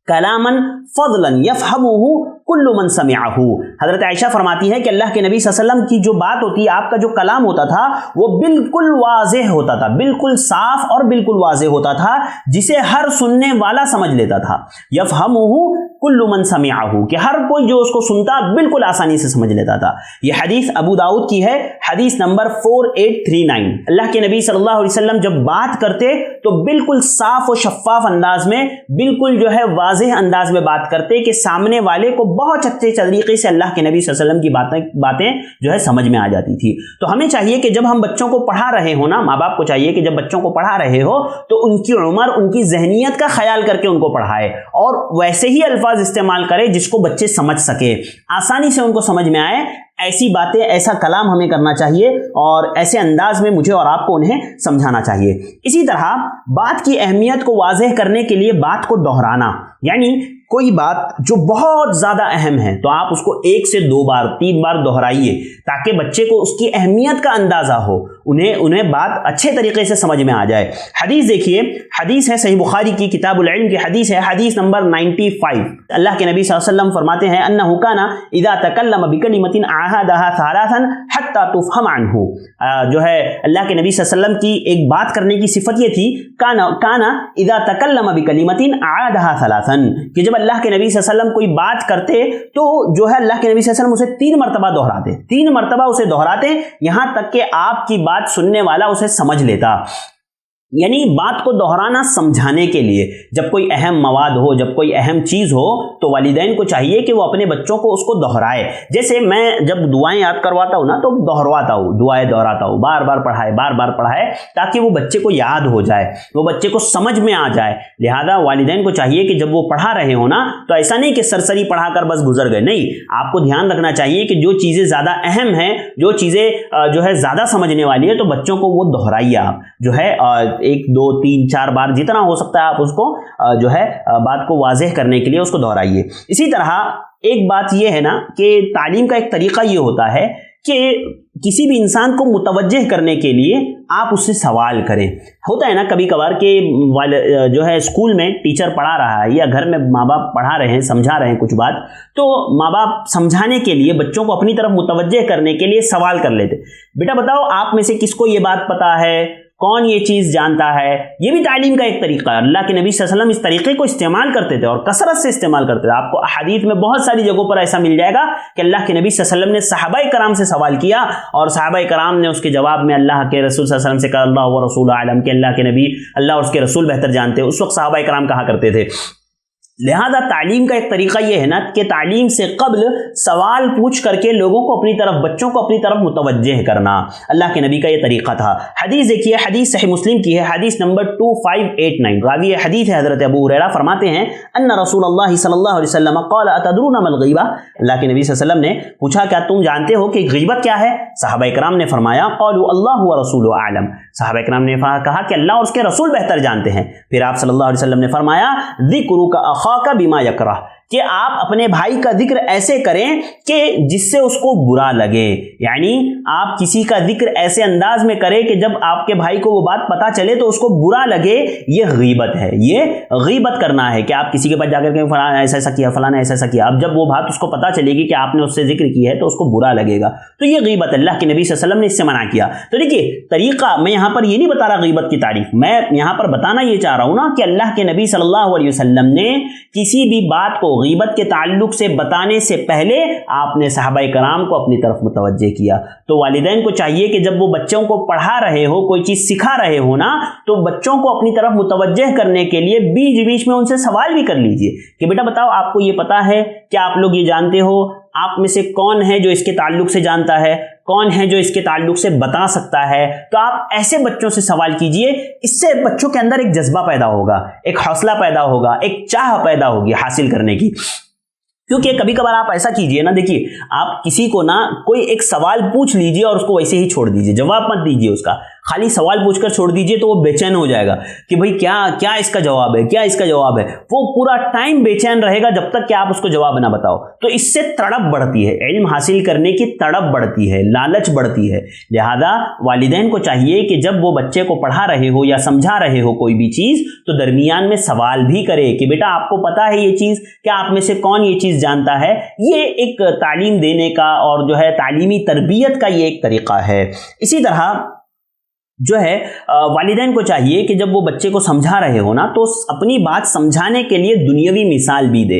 कलामन फज़लन यफ़हमुहु कुल्लु मन समिअहु। हज़रत आयशा फरमाती है कि अल्लाह के नबी सल्लल्लाहु अलैहि वसल्लम की जो बात होती है, आपका जो कलाम होता था वो बिल्कुल वाज़ेह होता था, बिल्कुल साफ और बिल्कुल वाज़ेह होता था, जिसे हर सुनने वाला समझ लेता था। यफ़हमुहु कुल्लु मन समिअहु, कि हर कोई जो उसको सुनता बिल्कुल आसानी से समझ लेता था। यह हदीस अबू दाऊद की है, हदीस नंबर 4839। अल्लाह के नबी सल्लल्लाहु अलैहि वसल्लम जब बात करते तो बिल्कुल साफ और शफ़ाफ अंदाज में, बिल्कुल जो है वाज़ेह अंदाज में बात करते कि सामने वाले को बहुत अच्छे तरीके से अल्लाह के नबी सल्लल्लाहु अलैहि वसल्लम की बातें जो है समझ में आ जाती थी। तो हमें चाहिए कि जब हम बच्चों को पढ़ा रहे हो ना, माँ बाप को चाहिए कि जब बच्चों को पढ़ा रहे हो तो उनकी उम्र, उनकी ज़हनियत का ख्याल करके उनको पढ़ाए और वैसे ही अल्फाज इस्तेमाल करे जिसको बच्चे समझ सके, आसानी से उनको समझ में आए। ایسی باتیں, ایسا کلام ہمیں کرنا چاہیے اور ایسے انداز میں مجھے اور آپ کو انہیں سمجھانا چاہیے. اسی طرح بات کی اہمیت کو واضح کرنے کے لیے بات کو دہرانا, یعنی کوئی بات جو بہت زیادہ اہم ہے تو آپ اس کو 1 سے 2 بار 3 بار دہرائیے تاکہ بچے کو اس کی اہمیت کا اندازہ ہو, انہیں بات اچھے طریقے سے سمجھ میں آ جائے. حدیث دیکھیے, حدیث ہے صحیح بخاری کی کتاب العلم کی حدیث ہے, حدیث نمبر 95. اللہ کے نبی صلی اللہ علیہ وسلم فرماتے ہیں انہ کان اذا تکلم بکلمۃ عاہدها ثلاثا حتى تفهم عنہ. جو ہے اللہ کے نبی صلی اللہ علیہ وسلم کی ایک بات کرنے کی صفت یہ تھی, کان اذا تکلم بکلمۃ عاہدها ثلاثا, کہ جب اللہ کے نبی صلی اللہ علیہ وسلم کوئی بات کرتے تو جو ہے اللہ کے نبی صلی اللہ علیہ وسلم اسے 3 مرتبہ دہراتے, 3 مرتبہ اسے دہراتے یہاں تک کہ آپ کی بات سننے والا اسے سمجھ لیتا. یعنی بات کو دہرانا سمجھانے کے لیے, جب کوئی اہم مواد ہو, جب کوئی اہم چیز ہو تو والدین کو چاہیے کہ وہ اپنے بچوں کو اس کو دہرائے. جیسے میں جب دعائیں یاد کرواتا ہوں نا تو دہرواتا ہوں, دعائیں دہراتا ہوں, بار بار پڑھائے تاکہ وہ بچے کو یاد ہو جائے, وہ بچے کو سمجھ میں آ جائے. لہذا والدین کو چاہیے کہ جب وہ پڑھا رہے ہو نا تو ایسا نہیں کہ سرسری پڑھا کر بس گزر گئے, نہیں, آپ کو دھیان رکھنا چاہیے کہ جو چیزیں زیادہ اہم ہیں, جو چیزیں جو ہے زیادہ سمجھنے والی ہے تو بچوں کو وہ دہرائیے. آپ جو ہے 1 2 3 4 بار جتنا ہو سکتا ہے آپ اس کو جو ہے بات کو واضح کرنے کے لیے اس کو دہرائیے. اسی طرح ایک بات یہ ہے نا کہ تعلیم کا ایک طریقہ یہ ہوتا ہے کہ کسی بھی انسان کو متوجہ کرنے کے لیے آپ اس سے سوال کریں. ہوتا ہے نا کبھی کبھار کہ جو ہے اسکول میں ٹیچر پڑھا رہا ہے یا گھر میں ماں باپ پڑھا رہے ہیں, سمجھا رہے ہیں کچھ بات, تو ماں باپ سمجھانے کے لیے بچوں کو اپنی طرف متوجہ کرنے کے لیے سوال کر لیتے, بیٹا بتاؤ آپ میں سے کس کو یہ بات پتا ہے, کون یہ چیز جانتا ہے. یہ بھی تعلیم کا ایک طریقہ ہے. اللہ کے نبی صلی اللہ علیہ وسلم اس طریقے کو استعمال کرتے تھے اور کثرت سے استعمال کرتے تھے. آپ کو احادیث میں بہت ساری جگہوں پر ایسا مل جائے گا کہ اللہ کے نبی صلی اللہ علیہ وسلم نے صحابہ کرام سے سوال کیا اور صحابہ کرام نے اس کے جواب میں اللہ کے رسول صلی اللہ علیہ وسلم سے کہا اللہ و رسول عالم, کہ اللہ کے نبی, اللہ اور اس کے رسول بہتر جانتے. اس وقت صحابہ کرام کہا کرتے تھے. لہذا تعلیم کا ایک طریقہ یہ ہے نا کہ تعلیم سے قبل سوال پوچھ کر کے لوگوں کو اپنی طرف, بچوں کو اپنی طرف متوجہ کرنا. اللہ کے نبی کا یہ طریقہ تھا. حدیث دیکھیے, حدیث صحیح مسلم کی ہے, حدیث نمبر 2589. راوی حدیث ہے حضرت ابو ہریرہ, فرماتے ہیں ان رسول اللہ صلی اللہ علیہ وسلم قال اتدرون ما الغیبہ. اللہ کے نبی صلی اللہ علیہ وسلم نے پوچھا کیا تم جانتے ہو کہ غیبت کیا ہے؟ صحابہ کرام نے فرمایا قالوا اللہ ورسولہ اعلم. صحابہ کرام نے کہا کہ اللہ اور اس کے رسول بہتر جانتے ہیں. پھر آپ صلی اللہ علیہ وسلم نے فرمایا ذکرک اخاک بما یکرہ, کہ آپ اپنے بھائی کا ذکر ایسے کریں کہ جس سے اس کو برا لگے. یعنی آپ کسی کا ذکر ایسے انداز میں کریں کہ جب آپ کے بھائی کو وہ بات پتا چلے تو اس کو برا لگے. یہ غیبت ہے, یہ غیبت کرنا ہے کہ آپ کسی کے پاس جا کر کے فلانا ایسا ایسا کیا, فلانا ایسا ایسا کیا. اب جب وہ بات اس کو پتا چلے گی کہ آپ نے اس سے ذکر کیا ہے تو اس کو برا لگے گا, تو یہ غیبت. اللہ کے نبی صلی اللہ علیہ وسلم نے اس سے منع کیا. تو دیکھیے طریقہ, میں یہاں پر یہ نہیں بتا رہا غیبت کی تعریف, میں یہاں پر بتانا یہ چاہ رہا ہوں نا کہ اللہ کے نبی صلی اللہ علیہ وسلم نے کسی بھی بات کو غیبت کے تعلق سے بتانے سے پہلے آپ نے صحابہ کرام کو اپنی طرف متوجہ کیا. تو والدین کو چاہیے کہ جب وہ بچوں کو پڑھا رہے ہو, کوئی چیز سکھا رہے ہو نا, تو بچوں کو اپنی طرف متوجہ کرنے کے لیے بیچ بیچ میں ان سے سوال بھی کر لیجئے کہ بیٹا بتاؤ آپ کو یہ پتا ہے, کیا آپ لوگ یہ جانتے ہو, آپ میں سے کون ہے جو اس کے تعلق سے جانتا ہے, کون ہے جو اس کے تعلق سے بتا سکتا ہے. تو آپ ایسے بچوں سے سوال کیجئے, اس سے بچوں کے اندر ایک جذبہ پیدا ہوگا, ایک حوصلہ پیدا ہوگا, ایک چاہ پیدا ہوگی حاصل کرنے کی. کیونکہ کبھی کبھار آپ ایسا کیجئے نا, دیکھیے آپ کسی کو نا کوئی ایک سوال پوچھ لیجئے اور اس کو ویسے ہی چھوڑ دیجئے, جواب مت دیجئے اس کا, خالی سوال پوچھ کر چھوڑ دیجئے تو وہ بے چین ہو جائے گا کہ بھئی کیا اس کا جواب ہے, کیا اس کا جواب ہے. وہ پورا ٹائم بے چین رہے گا جب تک کہ آپ اس کو جواب نہ بتاؤ. تو اس سے تڑپ بڑھتی ہے, علم حاصل کرنے کی تڑپ بڑھتی ہے, لالچ بڑھتی ہے. لہذا والدین کو چاہیے کہ جب وہ بچے کو پڑھا رہے ہو یا سمجھا رہے ہو کوئی بھی چیز, تو درمیان میں سوال بھی کرے کہ بیٹا آپ کو پتا ہے یہ چیز, کیا آپ میں سے کون یہ چیز جانتا ہے. یہ ایک تعلیم دینے کا اور جو ہے تعلیمی تربیت کا یہ ایک طریقہ ہے. اسی طرح جو ہے والدین کو چاہیے کہ جب وہ بچے کو سمجھا رہے ہو نا تو اپنی بات سمجھانے کے لیے دنیاوی مثال بھی دے,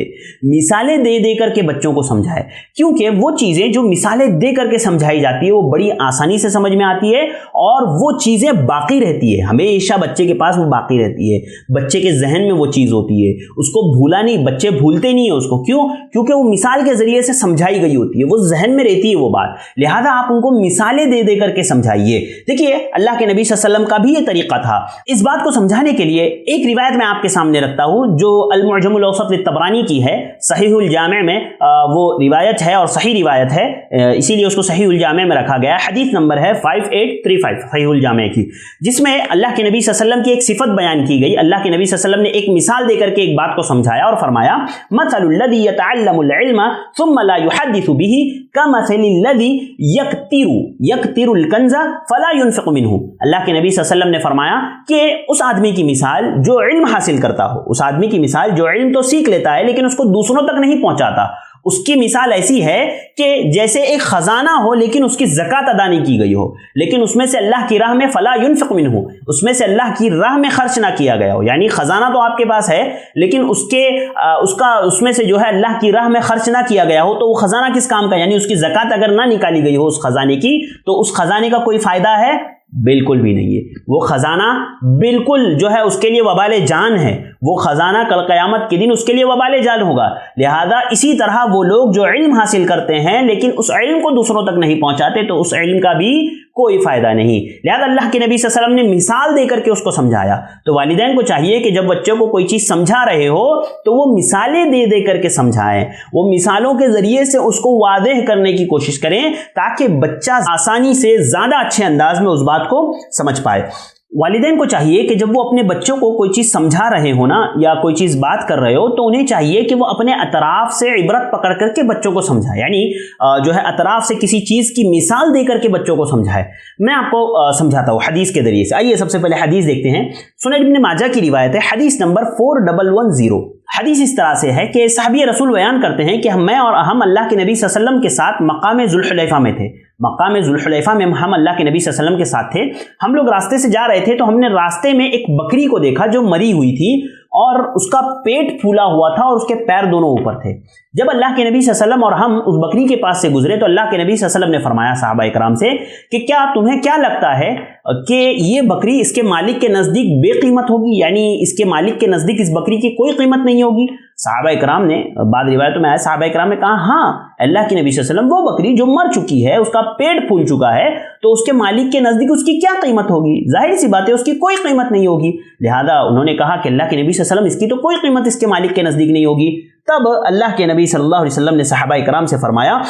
مثالیں دے کر کے بچوں کو سمجھائے. کیونکہ وہ چیزیں جو مثالیں دے کر کے سمجھائی جاتی ہے وہ بڑی آسانی سے سمجھ میں آتی ہے اور وہ چیزیں باقی رہتی ہے, ہمیشہ بچے کے پاس وہ باقی رہتی ہے, بچے کے ذہن میں وہ چیز ہوتی ہے, اس کو بھولا نہیں, بچے بھولتے نہیں ہیں اس کو. کیوں؟ کیونکہ وہ مثال کے ذریعے سے سمجھائی گئی ہوتی ہے, وہ ذہن میں رہتی ہے وہ بات. لہذا آپ ان کو مثالیں دے کر کے سمجھائیے. دیکھیے اللہ کے नबी सल्लल्लाहु अलैहि वसल्लम का भी ये तरीका था। इस बात को समझाने के लिए एक रिवायत मैं आपके सामने रखता हूँ जो अल-मुअजमुल औसत लित-तबरानी की है, सहीहुल जामे में वो रिवायत है और सही रिवायत है, इसीलिए उसको सहीहुल जामे में रखा गया। हदीस नंबर है 5835 सहीहुल जामे की, जिसमें अल्लाह के नबी सल्लल्लाहु अलैहि वसल्लम की एक सिफत बयान की गई। अल्लाह के नबी सल्लल्लाहु अलैहि वसल्लम ने एक मिसाल देकर के एक बात को समझाया और फरमाया, मसलुल लज़ी यतअल्लमुल इल्म सुम्मा ला युहद्दिसु बिही कमसलिल लज़ी यक्तिरुल कंज़ा फला युनफ़िक़ु मिन्हु। अल्लाह के नबी सल्लल्लाहु अलैहि वसल्लम ने फरमाया कि उस आदमी की मिसाल जो इल्म हासिल करता हो, उस आदमी की मिसाल जो इल्म तो सीख लेता है लेकिन उसको दूसरों तक नहीं पहुंचाता, उसकी मिसाल ऐसी है कि जैसे एक खजाना हो लेकिन उसकी ज़कात अदा नहीं की गई हो, लेकिन उसमें से अल्लाह की राह में फला युनफ़िक़ु मिन्हु, उसमें से अल्लाह की राह में खर्च ना किया गया हो। यानी खजाना तो आपके पास है लेकिन उसमें से जो है अल्लाह की राह में खर्च ना किया गया हो, तो वो खजाना किस काम का, यानी उसकी ज़कात अगर ना निकाली गई हो उस खजाने की, तो उस खजाने का कोई फायदा है? बिल्कुल भी नहीं है। वो खजाना बिल्कुल जो है उसके लिए वबाले जान है, वो खजाना कल क़यामत के दिन उसके लिए वबाले जान होगा। लिहाजा इसी तरह वो लोग जो इल्म हासिल करते हैं लेकिन उस इल्म को दूसरों तक नहीं पहुंचाते, तो उस इल्म का भी कोई फायदा नहीं। लिहाजा अल्लाह के नबी सल्लल्लाहु अलैहि वसल्लम ने मिसाल देकर के उसको समझाया। तो वालिदैन को चाहिए कि जब बच्चों को कोई चीज़ समझा रहे हो तो वो मिसालें दे दे करके समझाएं, वो मिसालों के ज़रिए से उसको वाज़ेह करने की कोशिश करें ताकि बच्चा आसानी से ज़्यादा अच्छे अंदाज में उस बात को समझ पाए। वालिदैन को चाहिए कि जब वो अपने बच्चों को कोई चीज़ समझा रहे हो ना, या कोई चीज़ बात कर रहे हो, तो उन्हें चाहिए कि वो अपने अतराफ से इबरत पकड़ करके बच्चों को समझाए, यानी जो है अतराफ से किसी चीज़ की मिसाल दे करके बच्चों को समझाए। मैं आपको समझाता हूँ हदीस के ज़रिए से। आइए सबसे पहले हदीस देखते हैं। सुनन इब्न माजा की रिवायत है, हदीस नंबर 4110। हदीस इस तरह से है कि सहाबी रसूल बयान करते हैं कि हम अल्लाह के नबी सल्लल्लाहु अलैहि वसल्लम के साथ मकाम ज़ुल्हुलैफ़ा में थे। मकाम ज़ुल्हुलैफ़ा में हम अल्लाह के नबी सल्लल्लाहु अलैहि वसल्लम के साथ थे। हम लोग रास्ते से जा रहे थे तो हमने रास्ते में एक बकरी को देखा जो मरी हुई थी और उसका पेट फूला हुआ था और उसके पैर दोनों ऊपर थे। जब अल्लाह के नबी सल्लल्लाहु अलैहि वसल्लम और हम उस बकरी के पास से गुजरे तो अल्लाह के नबी सल्लल्लाहु अलैहि वसल्लम ने फरमाया सहाबा इकराम से कि क्या तुम्हें क्या लगता है कि ये बकरी इसके मालिक के नज़दीक बेकीमत होगी, यानी इसके मालिक के नज़दीक इस बकरी की कोई कीमत नहीं होगी? सहाबा इकराम ने, बाद रिवायतों में आया, सहाबा इकराम ने कहा हाँ अल्लाह के नबी सल्लल्लाहु अलैहि वसल्लम, वो बकरी जो मर चुकी है, उसका पेट फूल चुका है, तो उसके मालिक के नज़दीक उसकी क्या कीमत होगी? जाहिर सी बात है उसकी कोई कीमत नहीं होगी। लिहाजा उन्होंने कहा कि अल्लाह के नबी सल्लल्लाहु अलैहि वसल्लम इसकी तो कोई कीमत इसके मालिक के नज़दीक नहीं होगी। तब अल्लाह के नबी सल्लल्लाहु अलैहि वसल्लम ने सहाबा इकराम से फरमाया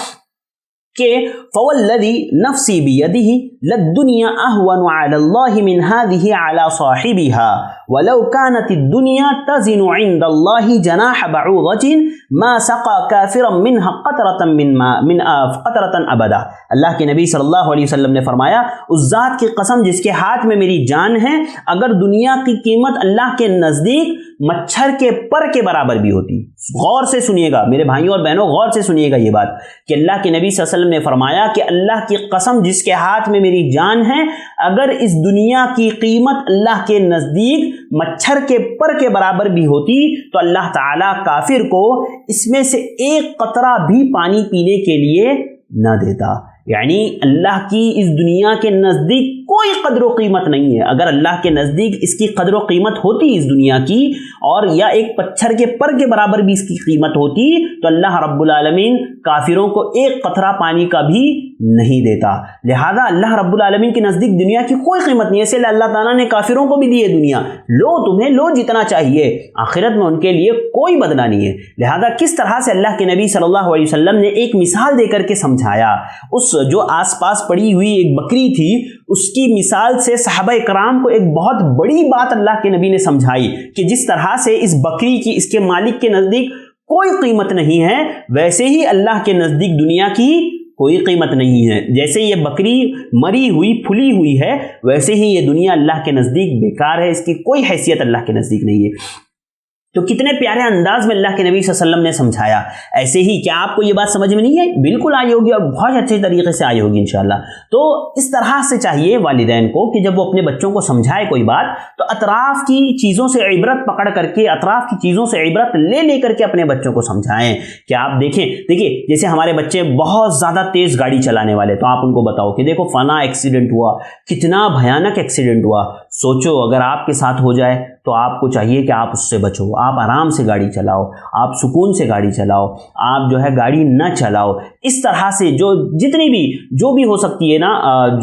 कि फ़वल्लज़ी नफ़्सी बियदिही लद्दुनिया अहवनु अलल्लाहि मिन हाज़िही अला साहिबिहा वलौ कानतिद दुनिया तज़िनु इंदल्लाहि जनाह बऊज़तिन मा सक़ा काफ़िरन मिन्हा क़तरतन अबदा। अल्लाह के नबी सल्लल्लाहु अलैहि वसल्लम ने फरमाया, उस ज़ात की कसम जिसके हाथ में मेरी जान है, अगर दुनिया की कीमत अल्लाह के नज़दीक मच्छर के पर के बराबर भी होती। गौर से सुनिएगा मेरे भाइयों और बहनों, गौर से सुनिएगा ये बात कि अल्लाह के नबी सल्लल्लाहु अलैहि वसल्लम ने फरमाया कि अल्लाह की कसम जिसके हाथ में मेरी जान है, अगर इस दुनिया की कीमत अल्लाह के नज़दीक मच्छर के पर के बराबर भी होती तो अल्लाह ताला काफिर को इसमें से एक कतरा भी पानी पीने के लिए न देता। यानी अल्लाह की इस दुनिया के नज़दीक कोई कदर कीमत नहीं है। अगर अल्लाह के नज़दीक इसकी कदर कीमत होती इस दुनिया की, और या एक पत्थर के पर के बराबर भी इसकी कीमत होती, तो अल्लाह रब्बुल आलमीन काफिरों को एक कतरा पानी का भी नहीं देता। लिहाजा अल्लाह रब्बुल आलमीन के नज़दीक दुनिया की कोई कीमत नहीं है, इसलिए अल्लाह ताला ने काफिरों को भी दी है दुनिया, लो तुम्हें लो जितना चाहिए, आखिरत में उनके लिए कोई बदला नहीं है। लिहाजा किस तरह से अल्लाह के नबी सल्लल्लाहु अलैहि वसल्लम ने एक मिसाल देकर के समझाया, उस जो आसपास पड़ी हुई एक बकरी थी उसकी मिसाल से सहाबा इकराम को एक बहुत बड़ी बात अल्लाह के नबी ने समझाई कि जिस तरह से इस बकरी की इसके मालिक के नज़दीक कोई कीमत नहीं है, वैसे ही अल्लाह के नज़दीक दुनिया की कोई कीमत नहीं है। जैसे ये बकरी मरी हुई फुली हुई है, वैसे ही ये दुनिया अल्लाह के नज़दीक बेकार है, इसकी कोई हैसियत अल्लाह के नज़दीक नहीं है। तो कितने प्यारे अंदाज में अल्लाह के नबी सल्लल्लाहु अलैहि वसल्लम ने समझाया। ऐसे ही क्या आपको ये बात समझ में नहीं आई? बिल्कुल आई होगी और बहुत अच्छे तरीके से आई होगी इंशाअल्लाह। तो इस तरह से चाहिए वालिदैन को कि जब वो अपने बच्चों को समझाए कोई बात, तो अतराफ की चीज़ों से इबरत पकड़ करके, अतराफ की चीज़ों से इबरत ले करके अपने बच्चों को समझाएं। कि आप देखिए जैसे हमारे बच्चे बहुत ज़्यादा तेज़ गाड़ी चलाने वाले, तो आप उनको बताओ कि देखो फला एक्सीडेंट हुआ, कितना भयानक एक्सीडेंट हुआ, सोचो अगर आपके साथ हो जाए تو آپ کو چاہیے کہ آپ اس سے بچو، آپ آرام سے گاڑی چلاؤ، آپ سکون سے گاڑی چلاؤ، آپ جو ہے گاڑی نہ چلاؤ۔ اس طرح سے جو جتنی بھی جو بھی ہو سکتی ہے نا،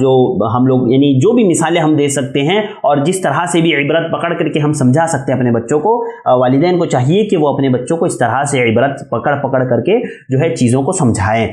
جو ہم لوگ یعنی جو بھی مثالیں ہم دے سکتے ہیں اور جس طرح سے بھی عبرت پکڑ کر کے ہم سمجھا سکتے ہیں اپنے بچوں کو، والدین کو چاہیے کہ وہ اپنے بچوں کو اس طرح سے عبرت پکڑ کر کے جو ہے چیزوں کو سمجھائیں۔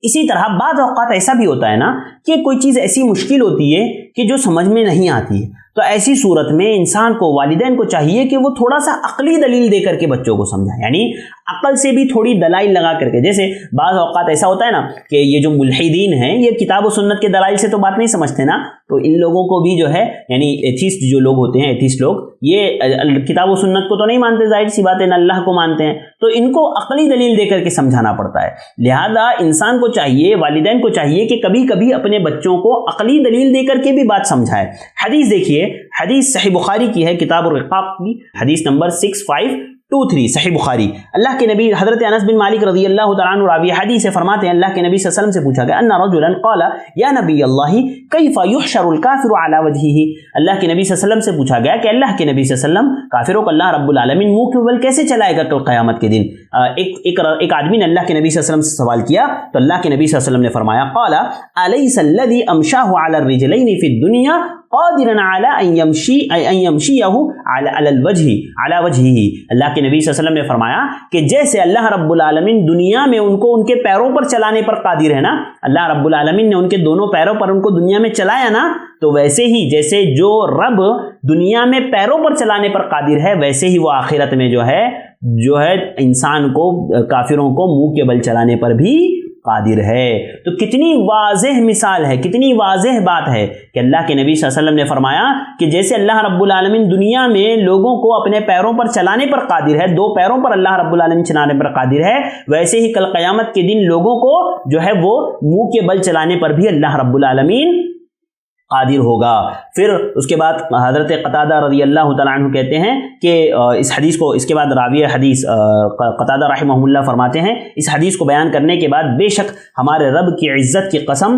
اسی طرح بعض اوقات ایسا بھی ہوتا ہے نا کہ کوئی چیز ایسی مشکل ہوتی ہے کہ جو سمجھ میں نہیں آتی ہے، تو ایسی صورت میں انسان کو، والدین کو چاہیے کہ وہ تھوڑا سا عقلی دلیل دے کر کے بچوں کو سمجھائیں، یعنی عقل سے بھی تھوڑی دلائل لگا کر کے۔ جیسے بعض اوقات ایسا ہوتا ہے نا کہ یہ جو ملحدین ہیں یہ کتاب و سنت کے دلائل سے تو بات نہیں سمجھتے نا، تو ان لوگوں کو بھی جو ہے یعنی ایتھیسٹ جو لوگ ہوتے ہیں، ایتھیسٹ لوگ، یہ کتاب و سنت کو تو نہیں مانتے، ظاہر سی بات ہے، نہ اللہ کو مانتے ہیں، تو ان کو عقلی دلیل دے کر کے سمجھانا پڑتا ہے۔ لہذا انسان کو چاہیے، والدین کو چاہیے کہ کبھی کبھی اپنے بچوں کو عقلی دلیل دے کر کے بھی بات سمجھائے۔ حدیث دیکھیے، حدیث صحیح بخاری کی ہے، کتاب الرقاق کی، حدیث نمبر 6523، صحیح بخاری۔ اللہ کے نبی حضرت انس بن مالک رضی اللہ تعالیٰ عنہ راوی حدیث سے فرماتے ہیں، اللہ کے نبی صلی اللہ علیہ وسلم سے پوچھا گیا، ان رجلا قال یا نبی اللہ کیف یحشر الکافر علی وجهه، اللہ کے نبی صلی اللہ علیہ وسلم سے پوچھا گیا کہ اللہ کے نبی صلی اللہ علیہ وسلم، کافروں کو اللہ رب العالمین منہ کے بل کیسے چلائے گا کل قیامت کے دن؟ ایک آدمی نے اللہ کے نبی صلی اللہ علیہ وسلم سے سوال کیا تو اللہ کے نبی صلی اللہ علیہ وسلم نے فرمایا، قال الیس الذی امشاه علی الرجلین فی الدنیا قادرا علی ان یمشیہ علی وجهه، اللہ کے نبی صلی اللہ علیہ وسلم نے فرمایا کہ جیسے اللہ رب العالمین دنیا میں ان کو ان کے پیروں پر چلانے پر قادر ہے نا، اللہ رب العالمین نے ان کے دونوں پیروں پر ان کو دنیا میں چلایا نا، تو ویسے ہی جیسے جو رب دنیا میں پیروں پر چلانے پر قادر ہے، ویسے ہی وہ آخرت میں جو ہے انسان کو، کافروں کو منہ کے بل چلانے پر بھی قادر ہے۔ تو کتنی واضح مثال ہے، کتنی واضح بات ہے کہ اللہ کے نبی صلی اللہ علیہ وسلم نے فرمایا کہ جیسے اللہ رب العالمین دنیا میں لوگوں کو اپنے پیروں پر چلانے پر قادر ہے، دو پیروں پر اللہ رب العالمین چلانے پر قادر ہے، ویسے ہی کل قیامت کے دن لوگوں کو جو ہے وہ منہ کے بل چلانے پر بھی اللہ رب العالمین قادر ہوگا۔ پھر اس کے بعد حضرت قتادہ رضی اللہ تعالیٰ عنہ کہتے ہیں کہ اس حدیث کو، اس کے بعد راوی حدیث قتادہ رحمہ اللہ فرماتے ہیں، اس حدیث کو بیان کرنے کے بعد بے شک ہمارے رب کی عزت کی قسم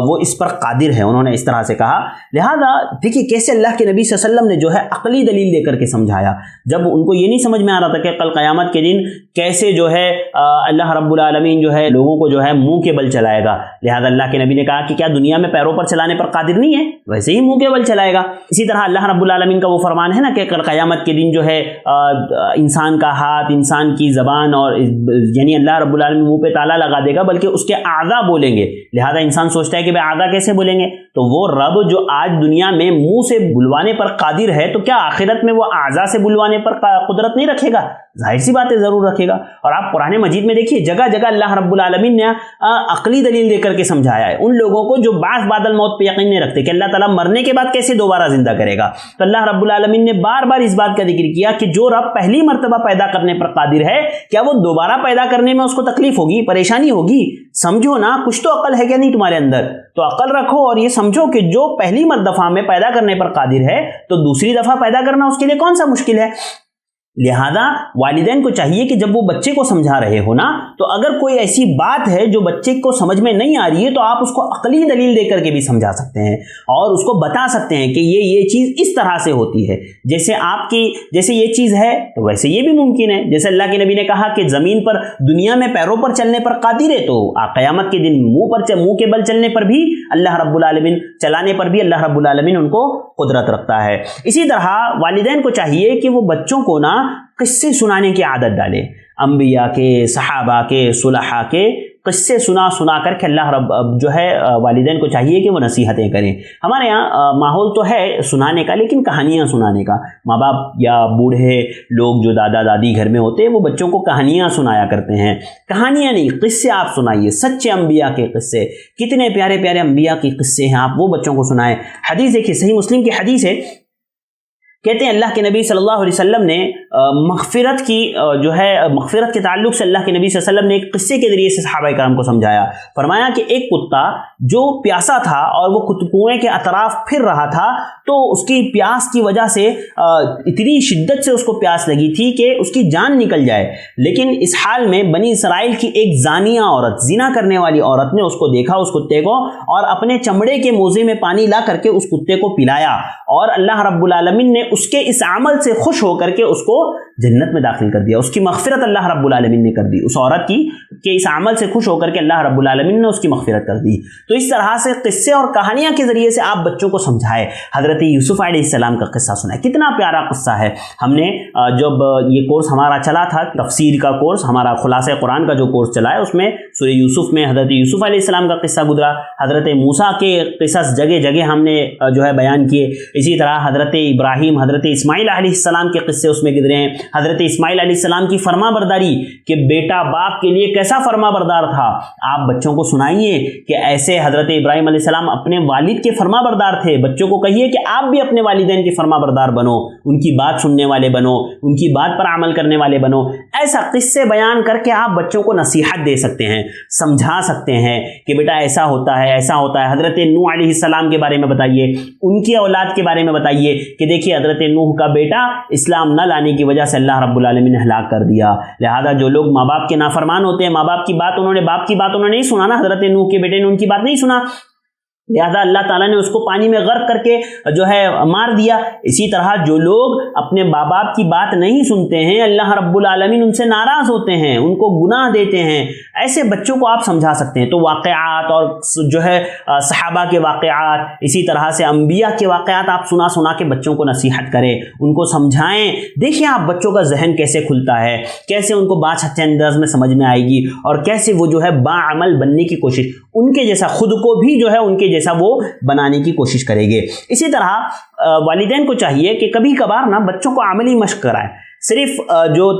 وہ اس پر قادر ہے، انہوں نے اس طرح سے کہا۔ لہذا دیکھیے کیسے اللہ کے نبی صلی اللہ علیہ وسلم نے جو ہے عقلی دلیل دے کر کے سمجھایا، جب ان کو یہ نہیں سمجھ میں آ رہا تھا کہ کل قیامت کے دن کیسے جو ہے اللہ رب العالمین جو ہے لوگوں کو جو ہے منہ کے بل چلائے گا، لہذا اللہ کے نبی نے کہا کہ کیا دنیا میں پیروں پر چلانے پر قادر نہیں ہے، ویسے ہی منہ کے بل چلائے گا۔ اسی طرح اللہ رب العالمین کا وہ فرمان ہے نا کہ کل قیامت کے دن جو ہے انسان کا ہاتھ، انسان کی زبان، اور یعنی اللہ رب العالمین منہ پہ تالا لگا دے گا، بلکہ اس کے اعضاء بولیں گے۔ لہذا انسان سوچتا ہے کہ بھئی اعضاء کیسے بولیں گے، تو وہ رب جو آج دنیا میں منہ سے بلوانے پر قادر ہے، تو کیا آخرت میں وہ اعضاء سے بلوانے پر قدرت نہیں رکھے گا؟ ظاہر سی بات ہے ضرور رکھے گا۔ اور آپ قرآن مجید میں دیکھیے جگہ جگہ اللہ رب العالمین نے عقلی دلیل دے کر کے سمجھایا ہے ان لوگوں کو جو بعض بعد الموت پہ یقین نہیں رکھتے کہ اللہ تعالیٰ مرنے کے بعد کیسے دوبارہ زندہ کرے گا، تو اللہ رب العالمین نے بار بار اس بات کا ذکر کیا کہ جو رب پہلی مرتبہ پیدا کرنے پر قادر ہے، کیا وہ دوبارہ پیدا کرنے میں اس کو تکلیف ہوگی، پریشانی ہوگی؟ سمجھو نا، کچھ تو عقل ہے کیا نہیں تمہارے اندر؟ تو عقل رکھو اور یہ سمجھو کہ جو پہلی دفعہ میں پیدا کرنے پر قادر ہے، تو دوسری دفعہ پیدا کرنا اس کے لیے کون سا مشکل ہے؟ لہذا والدین کو چاہیے کہ جب وہ بچے کو سمجھا رہے ہو نا، تو اگر کوئی ایسی بات ہے جو بچے کو سمجھ میں نہیں آ رہی ہے تو آپ اس کو عقلی دلیل دے کر کے بھی سمجھا سکتے ہیں اور اس کو بتا سکتے ہیں کہ یہ چیز اس طرح سے ہوتی ہے، جیسے یہ چیز ہے تو ویسے یہ بھی ممکن ہے۔ جیسے اللہ کے نبی نے کہا کہ زمین پر دنیا میں پیروں پر چلنے پر قادر ہے، تو قیامت کے دن منہ کے بل چلنے پر بھی اللہ رب العالمین، چلانے پر بھی اللہ رب العالمین ان کو قدرت رکھتا ہے۔ اسی طرح والدین کو چاہیے کہ وہ بچوں کو نا قصے سنانے کی عادت ڈالے، انبیاء کے، صحابہ کے، صلحاء کے قصے سنا کر کے اللہ رب جو ہے والدین کو چاہیے کہ وہ نصیحتیں کریں۔ ہمارے یہاں ماحول تو ہے سنانے کا، لیکن کہانیاں سنانے کا، ماں باپ یا بوڑھے لوگ جو دادا دادی گھر میں ہوتے ہیں وہ بچوں کو کہانیاں سنایا کرتے ہیں۔ کہانیاں نہیں، قصے آپ سنائیے، سچے انبیاء کے قصے، کتنے پیارے پیارے انبیاء کے قصے ہیں، آپ وہ بچوں کو سنائیں۔ حدیث دیکھیے، صحیح مسلم کی حدیث ہے، کہتے ہیں اللہ کے نبی صلی اللہ علیہ وسلم نے مغفرت کی جو ہے مغفرت کے تعلق سے اللہ کے نبی صلی اللہ علیہ وسلم نے ایک قصے کے ذریعے سے صحابہ کرام کو سمجھایا. فرمایا کہ ایک کتا جو پیاسا تھا اور وہ کنویں کے اطراف پھر رہا تھا تو اس کی پیاس کی وجہ سے اتنی شدت سے اس کو پیاس لگی تھی کہ اس کی جان نکل جائے. لیکن اس حال میں بنی اسرائیل کی ایک زانیہ عورت، زنا کرنے والی عورت نے اس کو دیکھا، اس کتے کو، اور اپنے چمڑے کے موزے میں پانی لا کر کے اس کتے کو پلایا، اور اللہ رب العالمین نے اس کے اس عمل سے خوش ہو کر کے اس کو جنت میں داخل کر دیا. اس کی مغفرت اللہ رب العالمین نے کر دی، اس عورت کی کہ اس عمل سے خوش ہو کر کے اللہ رب العالمین نے اس کی مغفرت کر دی. تو اس طرح سے قصے اور کہانیاں کے ذریعے سے آپ بچوں کو سمجھائے. حضرت یوسف علیہ السلام کا قصہ سنا ہے، کتنا پیارا قصہ ہے. ہم نے جب یہ کورس ہمارا چلا تھا، تفسیر کا کورس ہمارا، خلاصہ قرآن کا جو کورس چلا ہے، اس میں سورہ یوسف میں حضرت یوسف علیہ السلام کا قصہ گزرا، حضرت موسیٰ کے قصص جگہ جگہ ہم نے جو ہے بیان کیے. اسی طرح حضرت ابراہیم، حضرت اسماعیل علیہ السلام کے قصے اس میں گزرے ہیں. حضرت اسماعیل علیہ السلام کی فرما برداری کہ بیٹا باپ کے لیے کیسا فرما بردار تھا، آپ بچوں کو سنائیے کہ ایسے حضرت ابراہیم علیہ السلام اپنے والد کے فرما بردار تھے. بچوں کو کہیے کہ آپ بھی اپنے والدین کے فرما بردار بنو، ان کی بات سننے والے بنو، ان کی بات پر عمل کرنے والے بنو. ایسا قصے بیان کر کے آپ بچوں کو نصیحت دے سکتے ہیں، سمجھا سکتے ہیں کہ بیٹا ایسا ہوتا ہے، ایسا ہوتا ہے. حضرت نوح علیہ السلام کے بارے میں بتائیے، ان کی اولاد کے بارے میں بتائیے کہ دیکھیے حضرت نوح کا بیٹا اسلام نہ لانے کی وجہ سے اللہ رب العالمین نے ہلاک کر دیا. لہذا جو لوگ ماں باپ کے نافرمان ہوتے ہیں، ماں باپ کی بات انہوں نے نہیں سنا نا، حضرت نوح کے بیٹے نے ان کی بات نہیں سنا، لہذا اللہ تعالیٰ نے اس کو پانی میں غرق کر کے جو ہے مار دیا. اسی طرح جو لوگ اپنے ماں باپ کی بات نہیں سنتے ہیں، اللہ رب العالمین ان سے ناراض ہوتے ہیں، ان کو گناہ دیتے ہیں. ایسے بچوں کو آپ سمجھا سکتے ہیں. تو واقعات اور جو ہے صحابہ کے واقعات، اسی طرح سے انبیاء کے واقعات آپ سنا سنا کے بچوں کو نصیحت کریں، ان کو سمجھائیں. دیکھیں آپ بچوں کا ذہن کیسے کھلتا ہے، کیسے ان کو بات اچھے انداز میں سمجھ میں آئے گی، اور کیسے وہ جو ہے باعمل بننے کی کوشش، ان کے جیسا خود کو بھی جو ہے ان کے جیسا وہ بنانے کی کوشش کریں گے. اسی طرح والدین کو چاہیے کہ کبھی کبھار نا بچوں کو عملی مشق کرائیں، صرف جو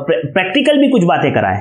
پریکٹیکل بھی کچھ باتیں کرائیں،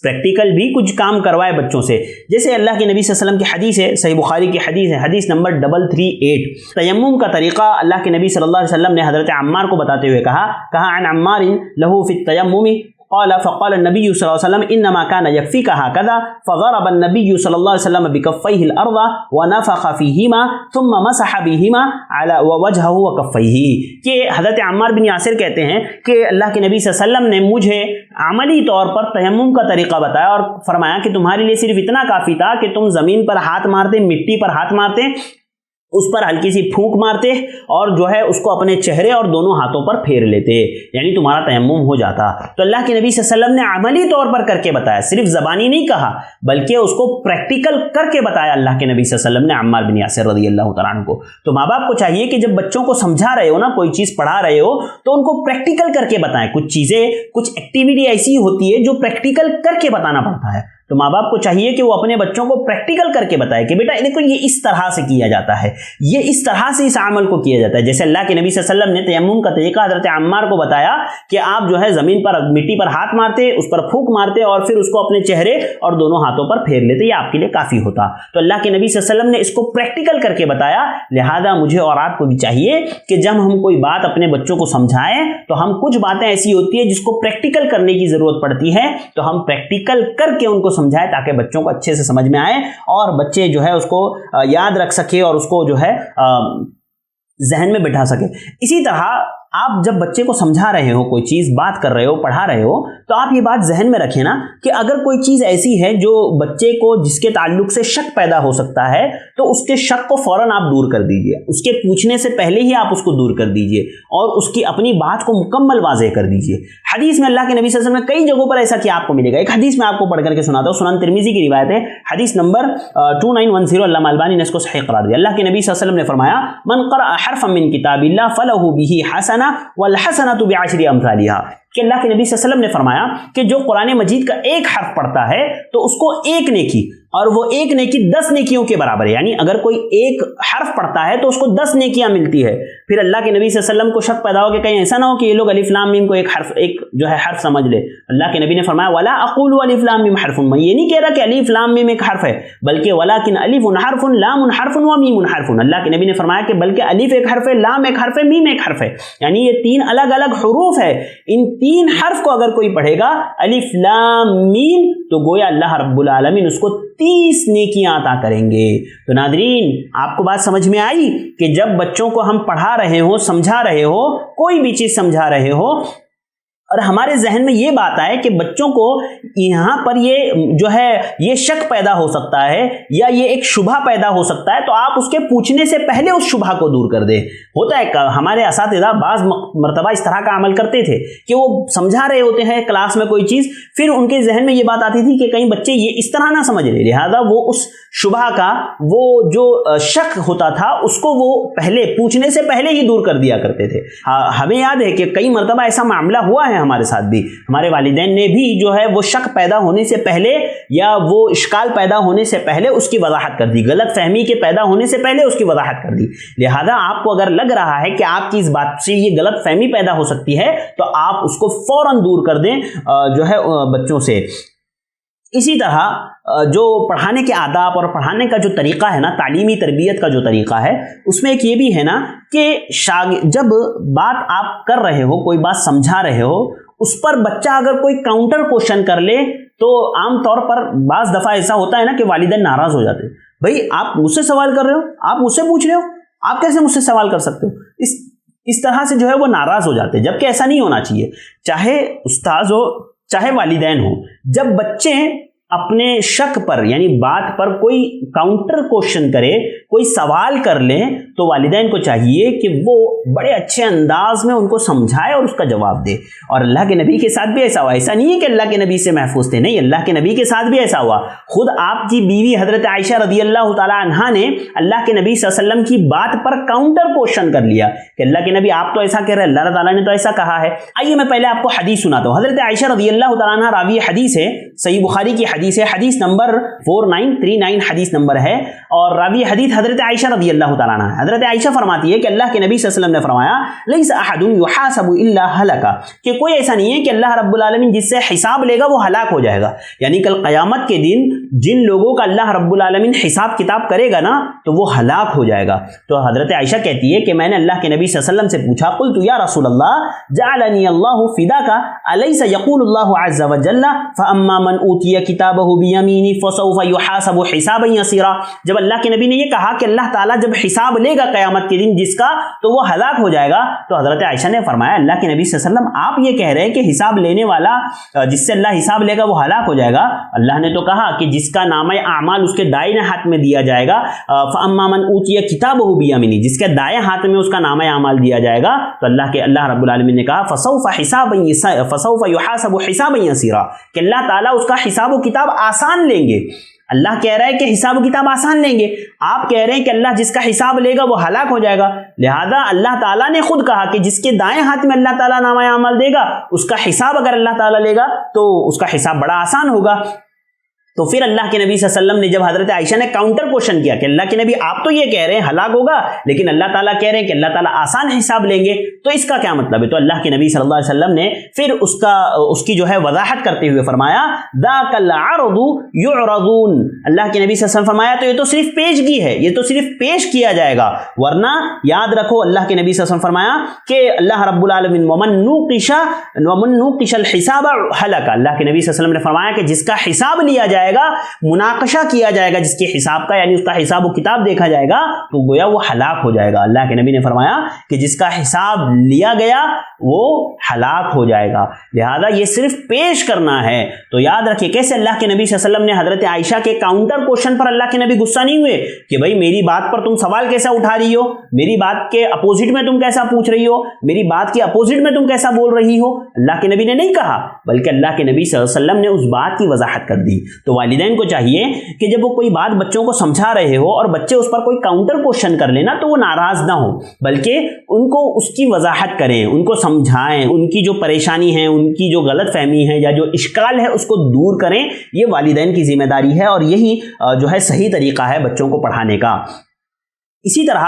پریکٹیکل بھی کچھ کام کروائے بچوں سے. جیسے اللہ کے نبی صلی اللہ علیہ وسلم کی حدیث ہے، صحیح بخاری کی حدیث ہے، حدیث نمبر 338. تیمم کا طریقہ اللہ کے نبی صلی اللہ علیہ وسلم نے حضرت عمار کو بتاتے ہوئے کہا عن عمار له في التيمم قال فقال النبي صلى الله عليه وسلم انما كان يكفيك هكذا فضرب النبي صلى الله عليه وسلم بكفيه الارض ونفخ فيهما ثم مسح بهما على وجهه وكفيه. کہ حضرت عمار بن یاسر کہتے ہیں کہ اللہ کے نبی صلی اللہ علیہ وسلم نے مجھے عملی طور پر تیمم کا طریقہ بتایا اور فرمایا کہ تمہارے لیے صرف اتنا کافی تھا کہ تم زمین پر ہاتھ مارتے، مٹی پر ہاتھ مارتے، اس پر ہلکی سی پھونک مارتے اور جو ہے اس کو اپنے چہرے اور دونوں ہاتھوں پر پھیر لیتے، یعنی تمہارا تیمم ہو جاتا. تو اللہ کے نبی صلی اللہ علیہ وسلم نے عملی طور پر کر کے بتایا، صرف زبانی نہیں کہا بلکہ اس کو پریکٹیکل کر کے بتایا اللہ کے نبی صلی اللہ علیہ وسلم نے عمار بن یاسر رضی اللہ تعالیٰ عنہ کو. تو ماں باپ کو چاہیے کہ جب بچوں کو سمجھا رہے ہو نا، کوئی چیز پڑھا رہے ہو، تو ان کو پریکٹیکل کر کے بتائیں. کچھ چیزیں، کچھ ایکٹیویٹی ایسی ہوتی ہے جو پریکٹیکل کر کے بتانا پڑتا ہے. تو ماں باپ کو چاہیے کہ وہ اپنے بچوں کو پریکٹیکل کر کے بتائے کہ بیٹا دیکھو یہ اس طرح سے کیا جاتا ہے، یہ اس طرح سے اس عمل کو کیا جاتا ہے. جیسے اللہ کے نبی صلی اللہ علیہ وسلم نے تیمم کا طریقہ حضرت عمار کو بتایا کہ آپ جو ہے زمین پر مٹی پر ہاتھ مارتے، اس پر پھونک مارتے اور پھر اس کو اپنے چہرے اور دونوں ہاتھوں پر پھیر لیتے، یہ آپ کے لیے کافی ہوتا. تو اللہ کے نبی صلی اللہ علیہ وسلم نے اس کو پریکٹیکل کر کے بتایا. لہذا مجھے اور آپ کو بھی چاہیے کہ جب ہم کوئی بات اپنے بچوں کو سمجھائیں تو ہم کچھ باتیں ایسی ہوتی ہیں جس کو پریکٹیکل کرنے کی ضرورت پڑتی ہے، تو ہم پریکٹیکل کر کے ان کو سمجھائیں تاکہ بچوں کو اچھے سے سمجھ میں آئے اور بچے جو ہے اس کو یاد رکھ سکے اور اس کو جو ہے ذہن میں بٹھا سکے. اسی طرح آپ جب بچے کو سمجھا رہے ہو، کوئی چیز بات کر رہے ہو، پڑھا رہے ہو، تو آپ یہ بات ذہن میں رکھیں نا کہ اگر کوئی چیز ایسی ہے جو بچے کو جس کے تعلق سے شک پیدا ہو سکتا ہے تو اس کے شک کو فوراً آپ دور کر دیجئے، اس کے پوچھنے سے پہلے ہی آپ اس کو دور کر دیجئے اور اس کی اپنی بات کو مکمل واضح کر دیجئے. حدیث میں اللہ کے نبی صلی اللہ علیہ وسلم نے کئی جگہوں پر ایسا کیا آپ کو ملے گا. ایک حدیث میں آپ کو پڑھ کر کے سناتا ہوں، سنن ترمذی کی روایت ہے، حدیث نمبر 2910، علامہ البانی نے اس کو صحیح قرار دیا. اللہ کے نبی صلی اللہ علیہ وسلم نے فرمایا من قرأ حرفا من کتاب اللہ فلہ بہ حسنہ والحسنۃ بعشر امثالها. کہ اللہ کے نبی صلی اللہ علیہ وسلم نے فرمایا کہ جو قرآن مجید کا ایک حرف پڑھتا ہے تو اس کو ایک نیکی، اور وہ ایک نیکی 10 نیکیوں کے برابر ہے. یعنی اگر کوئی ایک حرف پڑھتا ہے تو اس کو 10 نیکیاں ملتی ہے. फिर अल्लाह के नबी सल्लल्लाहु अलैहि वसल्लम को शक पैदा हो कि कहीं ऐसा ना हो कि ये लोग अलिफ लाम मीम को एक जो है हर्फ समझ ले। अल्लाह के नबी ने फरमाया वला अक़ूलु अलिफ लाम मीम हर्फुन, मैं ये नहीं कह रहा कि अलिफ लाम मीम एक हर्फ है, बल्कि वलाकिन अलिफुन हर्फुन लामुन हर्फुन व मीमुन हर्फुन। अल्लाह के नबी ने फरमाया कि बल्कि अलिफ एक हर्फ है, लाम एक हर्फ है, मीम एक हर्फ है, यानी ये 3 अलग अलग हुरूफ है। इन 3 हर्फ को अगर कोई पढ़ेगा अलिफ लाम मीम, तो गोया अल्लाह रब्बुल आलमीन उसको 30 नेकियां अता करेंगे। तो नादरीन, आपको बात समझ में आई कि जब बच्चों को हम पढ़ा रहे हो, समझा रहे हो, कोई भी चीज समझा रहे हो और हमारे जहन में ये बात आए कि बच्चों को यहाँ पर ये जो है ये शक पैदा हो सकता है या ये एक शुबहा पैदा हो सकता है, तो आप उसके पूछने से पहले उस शुबहा को दूर कर दे। होता है हमारे असातिज़ा बाज़ मरतबा इस तरह का अमल करते थे कि वो समझा रहे होते हैं क्लास में कोई चीज़, फिर उनके जहन में ये बात आती थी कि कहीं बच्चे ये इस तरह ना समझ ले, लिहाजा वो उस शुबहा का वो जो शक होता था उसको वो पहले पूछने से पहले ही दूर कर दिया करते थे। हमें याद है कि कई मरतबा ऐसा मामला हुआ है हमारे साथ भी, हमारे वालिदैन ने भी जो है वो शक पैदा होने से पहले या वो इश्काल पैदा होने से पहले उसकी वजाहत कर दी, गलत फहमी के पैदा होने से पहले उसकी वजाहत कर दी। लिहाजा आपको अगर लग रहा है कि आपकी इस बात से ये गलत फहमी पैदा हो सकती है तो आप उसको फौरन दूर कर दें जो है बच्चों से। इसी तरह जो पढ़ाने के आदाब और पढ़ाने का जो तरीक़ा है ना, तालीमी तरबियत का जो तरीक़ा है, उसमें एक ये भी है ना कि जब बात आप कर रहे हो, कोई बात समझा रहे हो, उस पर बच्चा अगर कोई काउंटर क्वेश्चन कर ले तो आम तौर पर बाज़ दफ़ा ऐसा होता है ना कि वालिदैन नाराज़ हो जाते हैं। भाई आप मुझसे सवाल कर रहे हो, आप मुझसे पूछ रहे हो, आप कैसे मुझसे सवाल कर सकते हो? इस तरह से जो है वो नाराज़ हो जाते हैं, जबकि ऐसा नहीं होना चाहिए। चाहे उस्ताद हो चाहे वालिदैन हो, जब बच्चे अपने शक पर यानी बात पर कोई काउंटर क्वेश्चन करे, कोई सवाल कर ले, तो वालिदैन को चाहिए कि वो बड़े अच्छे अंदाज में उनको समझाए और उसका जवाब दे। और अल्लाह के नबी के साथ भी ऐसा हुआ। ऐसा नहीं है कि अल्लाह के नबी से महफूज थे, नहीं, अल्लाह के नबी के साथ भी ऐसा हुआ। खुद आपकी बीवी हजरत आयशा रदी अल्लाह तआला अन्हा ने अल्लाह के नबी सल्लल्लाहु अलैहि वसल्लम की बात पर काउंटर क्वेश्चन कर लिया कि अल्लाह के नबी आप तो ऐसा कह रहे हैं, अल्लाह ताला ने तो ऐसा कहा है। आइए मैं पहले आपको हदीस सुनाता हूँ। हजरत आयशा रदी अल्लाह तआला अन्हा रावी हदीस है, सही बुखारी की हदीस है, हदीस नंबर 4939 हदीस नंबर है, और रावी हदीस हजरत आयशा रदी अल्लाह तआला अन्हा। हजरत आयशा फरमाती है कि अल्लाह के नबी सल्लल्लाहु अलैहि वसल्लम ने फरमाया लैसा अहदुन युहासबु इल्ला हलका, कि कोई ऐसा नहीं है कि अल्लाह रब्बुल आलमीन जिससे हिसाब लेगा वो हलाक हो जाएगा। यानी कल क़यामत के दिन जिन लोगों का अल्लाह रब्बुल आलमीन हिसाब किताब करेगा ना तो वो हलाक हो जाएगा। तो हजरत आयशा कहती है कि मैंने अल्लाह के नबी सल्लल्लाहु अलैहि वसल्लम से पूछा, कुल्तु या रसूलल्लाह जअलनी अल्लाहु फिदाका अलैसा यक़ूलुल्लाहु अज़्ज़ा व जल्ला फअम्मा मन ऊतिया किताबहु बियमीनी फसौफ़ युहासबु हिसाबन यसीरा। जब अल्लाह के नबी ने ये कहा कि अल्लाह ताला जब हिसाब लेगा क़यामत के दिन जिसका, तो वो हलाक हो जाएगा, तो हजरत आयशा ने फरमाया अल्लाह के नबी सल्लल्लाहु अलैहि वसल्लम आप ये कह रहे हैं कि हिसाब लेने वाला जिससे अल्लाह हिसाब लेगा वो हलाक हो जाएगा? अल्लाह ने तो कहा कि जिसका नामे आमाल उसके दाहिने हाथ में दिया जाएगा, फअम्मा मन ऊतिया किताबहु बियमीनी, जिसके दाएं हाथ में उसका नामे आमाल दिया जाएगा, तो अल्लाह रब्बुल आलमीन ने कहा फसौफ़ युहासबु हिसाबन यसीरा, कि अल्लाह ताला उसका हिसाब किताब आसान लेंगे। अल्लाह कह रहा है कि हिसाब किताब आसान लेंगे, आप कह रहे हैं कि अल्लाह जिसका हिसाब लेगा वो हलाक हो जाएगा। लिहाजा अल्लाह ताला ने खुद कहा कि जिसके दाएं हाथ में अल्लाह ताला नामा अमल देगा उसका हिसाब अगर अल्लाह ताला लेगा तो उसका हिसाब बड़ा आसान होगा। तो फिर अल्लाह के नबी सल्लल्लाहु अलैहि वसल्लम ने जब हजरत आयशा ने काउंटर क्वेश्चन किया कि अल्लाह के नबी आप तो ये कह रहे हैं हलाक होगा, लेकिन अल्लाह ताला कह रहे हैं कि अल्लाह ताला आसान हिसाब लेंगे, तो इसका क्या मतलब है? तो अल्लाह के नबी सल्लल्लाहु अलैहि वसल्लम ने फिर उसकी जो है वजाहत करते हुए फरमाया ज़ाकल अरदु युरदून। अल्लाह के नबी सल्लल्लाहु अलैहि वसल्लम फरमाया तो ये तो सिर्फ पेशगी है, ये तो सिर्फ पेश किया जाएगा, वरना याद रखो अल्लाह के नबी सल्लल्लाहु अलैहि वसल्लम फरमाया कि अल्लाह रब्बुल आलमीन वमन नुकिशल हिसाब हलक। अल्लाह के नबी सल्लल्लाहु अलैहि वसल्लम ने फरमाया कि जिसका हिसाब लिया जाएगा, मुनाकशा किया जाएगा जिसके हिसाब का, यानी उसका हिसाब व किताब देखा जाएगा, तो गोया वो हलाक हो जाएगा। अल्लाह के नबी ने फरमाया कि जिसका हिसाब लिया गया वो हलाक हो जाएगा। लिहाजा ये सिर्फ पेश करना है। तो याद रखिए कैसे अल्लाह के नबी सल्लल्लाहु अलैहि वसल्लम ने हजरत आयशा के काउंटर क्वेश्चन पर अल्लाह के नबी गुस्सा नहीं हुए कि भाई मेरी बात पर तुम सवाल कैसा उठा रही हो, मेरी बात के अपोजिट में तुम कैसा पूछ रही हो, मेरी बात के अपोजिट में तुम कैसा बोल रही हो। अल्लाह के नबी ने नहीं कहा, बल्कि अल्लाह के नबी सल्लल्लाहु अलैहि वसल्लम ने उस बात की वजाहत कर दी। तो वालिदैन को चाहिए कि जब वो कोई बात बच्चों को समझा रहे हो और बच्चे उस पर कोई काउंटर क्वेश्चन कर लेना तो वो नाराज ना हो, बल्कि उनको उसकी वजाहत करें, उनको समझाएं, उनकी जो परेशानी है, उनकी जो गलत फहमी है या जो इश्काल है उसको दूर करें। ये वालिदैन की जिम्मेदारी है और यही जो है सही तरीका है बच्चों को पढ़ाने का। इसी तरह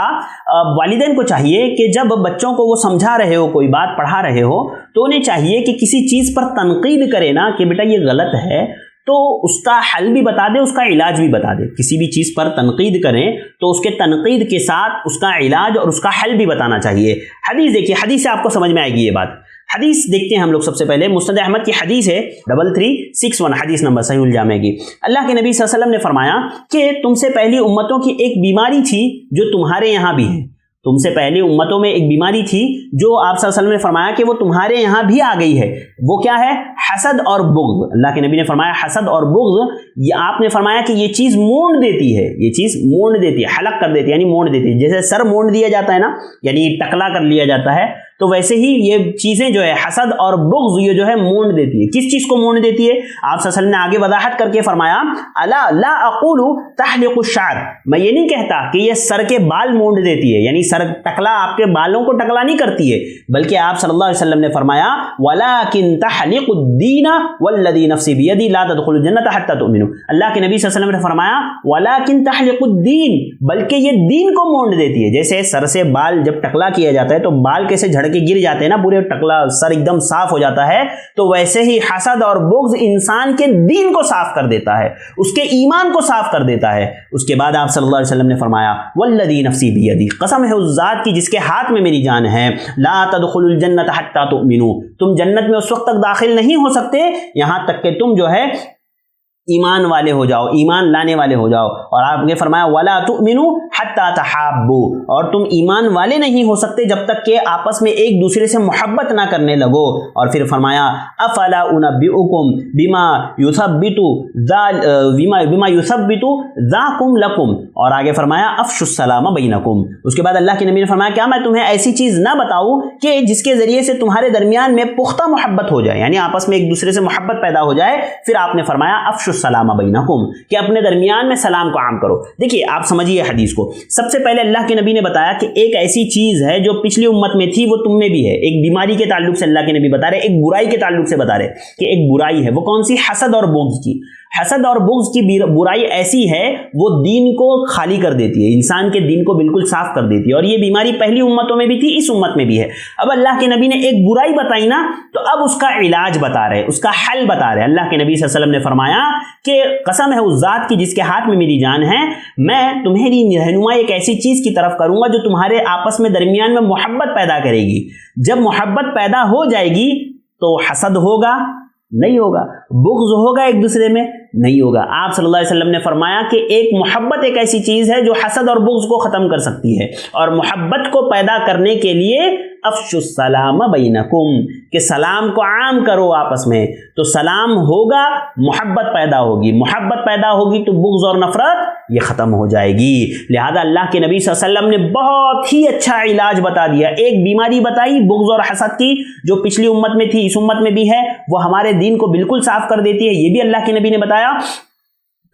वालिदैन को चाहिए कि जब बच्चों को वो समझा रहे हो, कोई बात पढ़ा रहे हो, तो उन्हें चाहिए कि किसी चीज़ पर तनकीद करे ना कि बेटा ये गलत है, तो उसका हल भी बता दे, उसका इलाज भी बता दे। किसी भी चीज़ पर तनकीद करें तो उसके तनकीद के साथ उसका इलाज और उसका हल भी बताना चाहिए। हदीस देखिए, हदीस से आपको समझ में आएगी ये बात। हदीस देखते हैं हम लोग। सबसे पहले मुस्नद अहमद की हदीस है 3361, हदीस नंबर सहीहुल जामे की। अल्लाह के नबी सल्लल्लाहु अलैहि वसल्लम ने फरमाया कि तुमसे पहली उम्मतों की एक बीमारी थी जो तुम्हारे यहाँ भी है। तुमसे पहले उम्मतों में एक बीमारी थी जो आप सल्लल्लाहु अलैहि वसल्लम ने फरमाया कि वो तुम्हारे यहाँ भी आ गई है। वो क्या है? हसद और बुग़्ज़। अल्लाह के नबी ने फरमाया हसद और बुग़्ज़, ये आपने फरमाया कि ये चीज़ मोड़ देती है, ये चीज़ मोड़ देती है, हलक कर देती है, यानी मोड़ देती है। जैसे सर मोड़ दिया जाता है ना, यानी टकला कर लिया जाता है, तो वैसे ही ये चीज़ें जो है हसद और बुग़्ज़ ये जो है मोड़ देती है। किस चीज़ को मोड़ देती है? आप सल्लल्लाहु अलैहि वसल्लम ने आगे वजाहत करके फरमाया, अला ला अक़ूलु तहलिक़ु शा'r, मैं ये नहीं कहता कि ये सर के बाल मोड़ देती है, यानी सर टकला आपके बालों को टकला नहीं करती है, बल्कि आप सल्लल्लाहु अलैहि वसल्लम ने फरमाया वलाकिन तहलिक़ुद्दीन वल्लज़ी नफ़्सी बियदी ला तदख़ुलुल जन्नत हत्ता तुमिनु। अल्लाह के नबी सल्लल्लाहु अलैहि वसल्लम ने फरमाया वलाकिन तहलिक़ुद्दीन, बल्कि ये दीन को मोड़ देती है। जैसे सर से बाल जब टकला किया जाता है तो बाल कैसे झड़ के गिर जाते हैं ना, पूरे टकला सर एकदम साफ हो जाता है, तो वैसे ही हसद और बुग़्ज़ इंसान के दीन को साफ कर देता है, उसके ईमान को साफ कर देता है। उसके बाद आप सल्लल्लाहु अलैहि वसल्लम ने फरमाया वल्लज़ी नफ़्सी बियदी, कसम है उस ज़ात की जिसके हाथ में मेरी जान है, ला तदख़ुलुल जन्नत हत्ता तुमिनु, तुम जन्नत में उस वक्त तक दाखिल नहीं हो सकते यहां तक कि तुम जो है ईमान वाले हो जाओ, ईमान लाने वाले हो जाओ। और आपने फरमाया वला तुमिनु हत्ता तहाब्बु, और तुम ईमान वाले नहीं हो सकते जब तक कि आपस में एक दूसरे से मोहब्बत ना करने लगो। और फिर फरमाया अफला उनब्बिउकुम बिमा युसब्बितु ज़ाकुम लकुम, और आगे फरमाया अफ़शुस सलाम बैनकुम। उसके बाद अल्लाह के नबी ने फरमाया क्या मैं तुम्हें ऐसी चीज़ ना बताऊं कि जिसके ज़रिए से तुम्हारे दरमियान में पुख्ता मोहब्बत हो जाए, यानी आपस में एक दूसरे से मोहब्बत पैदा हो जाए। फिर आपने फरमाया अफ़शुस सलाम बैनकुम, कि अपने दरमियान में सलाम को आम करो। देखिए आप समझिए हदीस को। सबसे पहले अल्लाह के नबी ने बताया कि एक ऐसी चीज़ है जो पिछली उम्मत में थी वो तुम में भी है। एक बीमारी के ताल्लुक से अल्लाह के नबी बता रहे, एक बुराई के ताल्लुक से बता रहे कि एक बुराई है। वो कौन सी? हसद और बुग़्ज़ की। हसद और बुग़्ज़ की बुराई ऐसी है वो दीन को खाली कर देती है, इंसान के दीन को बिल्कुल साफ कर देती है। और ये बीमारी पहली उम्मतों में भी थी, इस उम्मत में भी है। अब अल्लाह के नबी ने एक बुराई बताई ना, तो अब उसका इलाज बता रहे, उसका हल बता रहे। अल्लाह के नबी सल्लल्लाहु अलैहि वसल्लम ने फरमाया कि कसम है उस ज़ात की जिसके हाथ में मेरी जान है, मैं तुम्हारी रहनुमाई एक ऐसी चीज़ की तरफ करूँगा जो तुम्हारे आपस में दरमियान में मोहब्बत पैदा करेगी। जब मोहब्बत पैदा हो जाएगी तो हसद होगा नहीं होगा, बुग़्ज़ होगा एक दूसरे में नहीं होगा। आप सल्लल्लाहु अलैहि वसल्लम ने फरमाया कि एक मोहब्बत एक ऐसी चीज़ है जो हसद और बुग़्ज़ को ख़त्म कर सकती है। और मोहब्बत को पैदा करने के लिए अफ़शुस सलाम बैनकुम, कि सलाम को आम करो आपस में, तो सलाम होगा, मोहब्बत पैदा होगी, मोहब्बत पैदा होगी तो बुग़्ज़ और नफ़रत ये ख़त्म हो जाएगी। लिहाजा अल्लाह के नबी सल्लल्लाहु अलैहि वसल्लम ने बहुत ही अच्छा इलाज बता दिया। एक बीमारी बताई बुग़्ज़ और हसद की जो पिछली उम्मत में थी, इस उम्मत में भी है, वो हमारे दीन को बिल्कुल साफ कर देती है, ये भी अल्लाह के नबी ने बताया।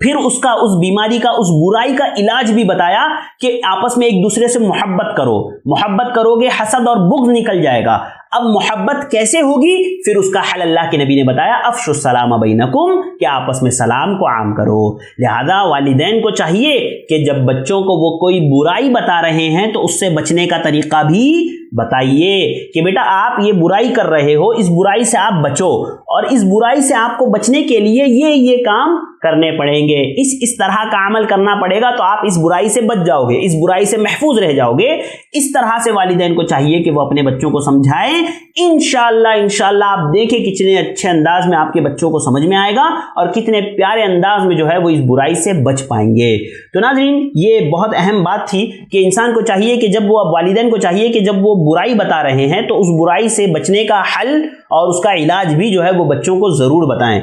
फिर उसका, उस बीमारी का, उस बुराई का इलाज भी बताया कि आपस में एक दूसरे से मोहब्बत करो, मोहब्बत करोगे हसद और बुग़्ज़ निकल जाएगा। अब मोहब्बत कैसे होगी? फिर उसका हल अल्लाह के नबी ने बताया अफ़शुस सलाम बैनकुम, कि आपस में सलाम को आम करो। लिहाजा वालिदैन को चाहिए कि जब बच्चों को वो कोई बुराई बता रहे हैं तो उससे बचने का तरीका भी बताइए कि बेटा आप ये बुराई कर रहे हो, इस बुराई से आप बचो, और इस बुराई से आपको बचने के लिए ये काम करने पड़ेंगे, इस तरह का अमल करना पड़ेगा, तो आप इस बुराई से बच जाओगे, इस बुराई से महफूज रह जाओगे। इस तरह से वालिदैन को चाहिए कि वो अपने बच्चों को समझाएं। इंशाअल्लाह आप देखें कितने अच्छे अंदाज में आपके बच्चों को समझ में आएगा और कितने प्यारे अंदाज में जो है वो इस बुराई से बच पाएंगे। तो नाज़रीन, ये बहुत अहम बात थी कि इंसान को चाहिए कि जब वो, वालिदैन को चाहिए कि जब वो बुराई बता रहे हैं तो उस बुराई से बचने का हल और उसका इलाज भी जो है वो बच्चों को ज़रूर बताएं।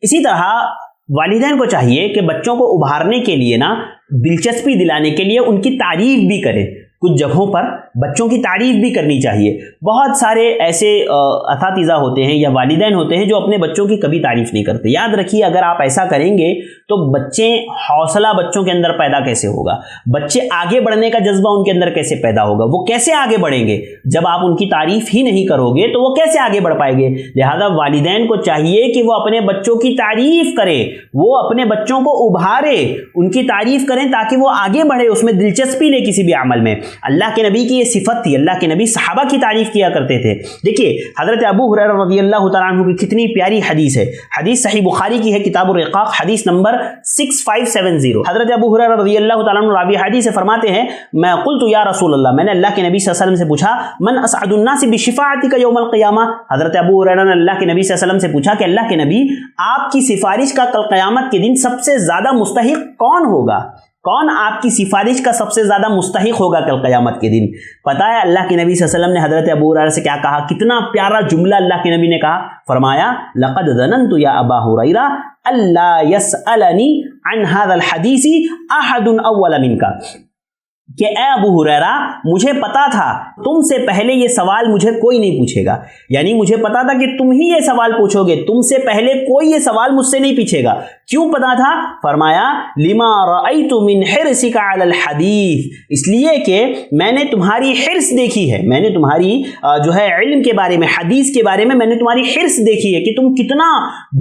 इसी तरह वालिदैन को चाहिए कि बच्चों को उभारने के लिए ना, दिलचस्पी दिलाने के लिए उनकी तारीफ भी करें। کچھ جگہوں پر بچوں کی تعریف بھی کرنی چاہیے. بہت سارے ایسے اساتذہ ہوتے ہیں یا والدین ہوتے ہیں جو اپنے بچوں کی کبھی تعریف نہیں کرتے. یاد رکھیے اگر آپ ایسا کریں گے تو حوصلہ بچوں کے اندر پیدا کیسے ہوگا, بچے آگے بڑھنے کا جذبہ ان کے اندر کیسے پیدا ہوگا, وہ کیسے آگے بڑھیں گے جب آپ ان کی تعریف ہی نہیں کرو گے تو وہ کیسے آگے بڑھ پائیں گے. لہذا والدین کو چاہیے کہ وہ اپنے بچوں کی تعریف کریں, وہ اپنے بچوں کو ابھارے, ان کی تعریف کریں تاکہ وہ آگے بڑھے, اس میں دلچسپی لے کسی بھی عمل میں. اللہ کے نبی کی یہ صفت تھی, اللہ کے نبی صحابہ کی تعریف کیا کرتے تھے. دیکھیے حضرت ابو ہریرہ رضی اللہ تعالیٰ عنہ کی کتنی پیاری حدیث ہے, حدیث صحیح بخاری کی ہے, کتاب الرقاق, حدیث نمبر 6570. حضرت ابو ہریرہ رضی اللہ تعالیٰ عنہ راوی حدیث سے فرماتے ہیں, میں قلت یا رسول اللہ, میں نے اللہ کے نبی صلی اللہ علیہ وسلم سے پوچھا, من اسعد الناس بشفاعتک یوم القیامہ. حضرت ابو ہریرہ نے اللہ کے نبی صلی اللہ علیہ وسلم سے پوچھا کہ اللہ کے نبی, آپ کی سفارش کا کل قیامت کے دن سب سے زیادہ مستحق کون ہوگا, کون آپ کی سفارش کا سب سے زیادہ مستحق ہوگا کل قیامت کے دن. پتہ ہے اللہ کے نبی صلی اللہ علیہ وسلم نے حضرت ابو ہریرہ سے کیا کہا, کتنا پیارا جملہ اللہ کے نبی نے کہا. فرمایا, لقد ظننت یا ابا ہریرہ الا يسألنی عن هذا الحدیث احد اول منک, کہ اے ابو ہریرہ مجھے پتا تھا تم سے پہلے یہ سوال مجھے کوئی نہیں پوچھے گا, یعنی مجھے پتا تھا کہ تم ہی یہ سوال پوچھو گے, تم سے پہلے کوئی یہ سوال مجھ سے نہیں پوچھے گا. کیوں پتا تھا؟ فرمایا, لما رأیت من حرصک علی الحدیث, اس لیے کہ میں نے تمہاری حرص دیکھی ہے, میں نے تمہاری جو ہے علم کے بارے میں, حدیث کے بارے میں نے تمہاری حرص دیکھی ہے کہ تم کتنا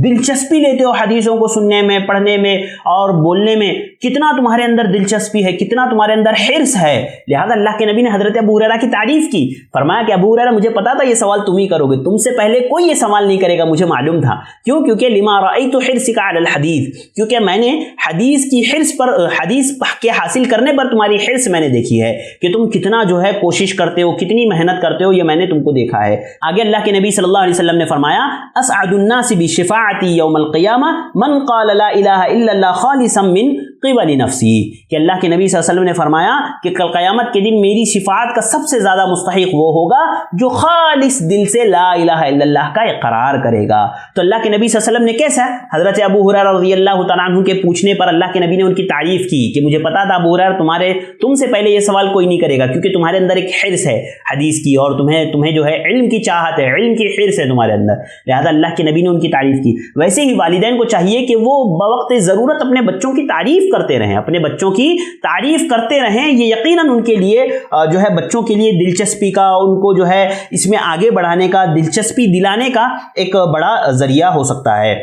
دلچسپی لیتے ہو حدیثوں کو سننے میں, پڑھنے میں اور بولنے میں, کتنا تمہارے اندر دلچسپی ہے, کتنا تمہارے اندر حرص ہے. لہذا اللہ کے نبی نے حضرت ابو ہریرہ کی تعریف کی. فرمایا کہ ابو ہریرہ مجھے پتا تھا یہ سوال تم ہی کرو گے, تم سے پہلے کوئی یہ سوال نہیں کرے گا, مجھے معلوم تھا. کیوں؟ کیونکہ لما رأیت حرصک علی الحدیث, کیونکہ میں نے حدیث کی حرص پر, حدیث کے حاصل کرنے پر تمہاری حرص میں نے دیکھی ہے کہ تم کتنا جو ہے کوشش کرتے ہو, کتنی محنت کرتے ہو, یہ میں نے تم کو دیکھا ہے. آگے اللہ کے نبی صلی اللہ علیہ وسلم نے فرمایا, اسعد الناس بشفاعتی یوم القیامہ من قال لا الہ الا اللہ خالصا من قبل نفسی, کہ اللہ کے نبی صلی اللہ علیہ وسلم نے فرمایا کہ کل قیامت کے دن میری شفاعت کا سب سے زیادہ مستحق وہ ہوگا جو خالص دل سے لا الہ الا اللہ کا اقرار کرے گا. تو اللہ کے نبی صلی اللہ علیہ وسلم نے کیسا, حضرت ابو ہریرہ رضی اللہ تعالیٰ عنہ کے پوچھنے پر اللہ کے نبی نے ان کی تعریف کی کہ مجھے پتا تھا ابو ہریرہ تم سے پہلے یہ سوال کوئی نہیں کرے گا, کیونکہ تمہارے اندر ایک حرص ہے حدیث کی, اور تمہیں جو ہے علم کی چاہت ہے, علم کی حرص ہے تمہارے اندر. لہذا اللہ کے نبی نے ان کی تعریف کی. ویسے ہی والدین کو چاہیے کہ وہ بوقت ضرورت اپنے بچوں کی تعریف کرتے رہیں, اپنے بچوں کی تعریف کرتے رہیں. یہ یقیناً ان کے لیے جو ہے بچوں کے لیے دلچسپی کا, ان کو جو ہے اس میں آگے بڑھانے کا, دلچسپی دلانے کا ایک بڑا ذریعہ ہو سکتا ہے.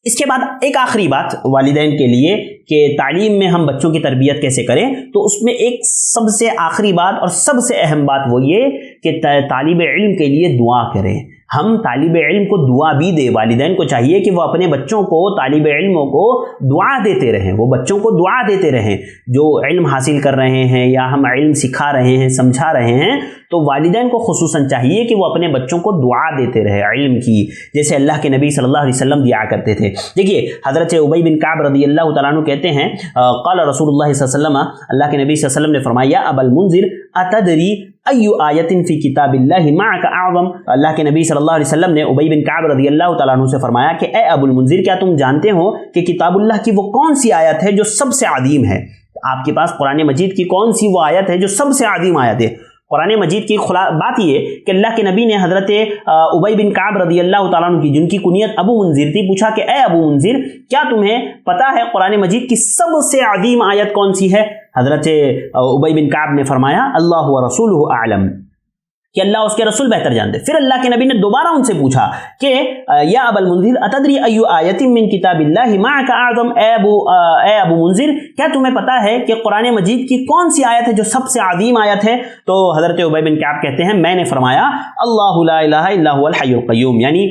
اس کے بعد ایک آخری بات والدین کے لیے کہ تعلیم میں ہم بچوں کی تربیت کیسے کریں, تو اس میں ایک سب سے آخری بات اور سب سے اہم بات وہ یہ کہ طالب علم کے لیے دعا کریں. ہم طالب علم کو دعا بھی دیں. والدین کو چاہیے کہ وہ اپنے بچوں کو, طالب علموں کو دعا دیتے رہیں, وہ بچوں کو دعا دیتے رہیں. جو علم حاصل کر رہے ہیں یا ہم علم سکھا رہے ہیں, سمجھا رہے ہیں, تو والدین کو خصوصاً چاہیے کہ وہ اپنے بچوں کو دعا دیتے رہے علم کی, جیسے اللہ کے نبی صلی اللہ علیہ وسلم دعا کرتے تھے. دیکھیے حضرت ابی بن کعب رضی اللہ تعالیٰ عنہ کہتے ہیں, قال رسول اللہ صلی اللہ علیہ وسلم, اللہ کے نبی صلی اللہ علیہ وسلم نے فرمایا, ابا المنذر اتدری ایو آیت فی کتاب اللہ معک اعظم. اللہ کے نبی صلی اللہ علیہ وسلم نے ابی بن کعب رضی اللہ تعالیٰ عنہ سے فرمایا کہ اے ابو المنذر, کیا تم جانتے ہو کہ کتاب اللہ کی وہ کون سی آیت ہے جو سب سے عظیم ہے؟ آپ کے پاس قرآن مجید کی کون سی وہ آیت ہے جو سب سے عظیم آیت ہے؟ قرآن مجید کی بات یہ کہ اللہ کے نبی نے حضرت ابی بن کعب رضی اللہ تعالیٰ عنہ کی, جن کی کنیت ابو منذر تھی, پوچھا کہ اے ابو منذر, کیا تمہیں پتا ہے قرآن مجید کی سب سے عظیم آیت کون سی ہے؟ حضرت ابی بن کعب نے فرمایا, اللہ و رسولہ اعلم, کہ اللہ اس کے رسول بہتر جانتے. پھر اللہ کے نبی نے دوبارہ ان سے پوچھا کہ یا ابا المنذر اتدری ایو آیت من کتاب اللہ معک اعظم, اے ابو منذر, کیا تمہیں پتا ہے کہ قرآن مجید کی کون سی آیت ہے جو سب سے عظیم آیت ہے؟ تو حضرت ابی بن کعب کہتے ہیں, میں نے فرمایا, اللہ لا الہ الا هو الحی القیوم, یعنی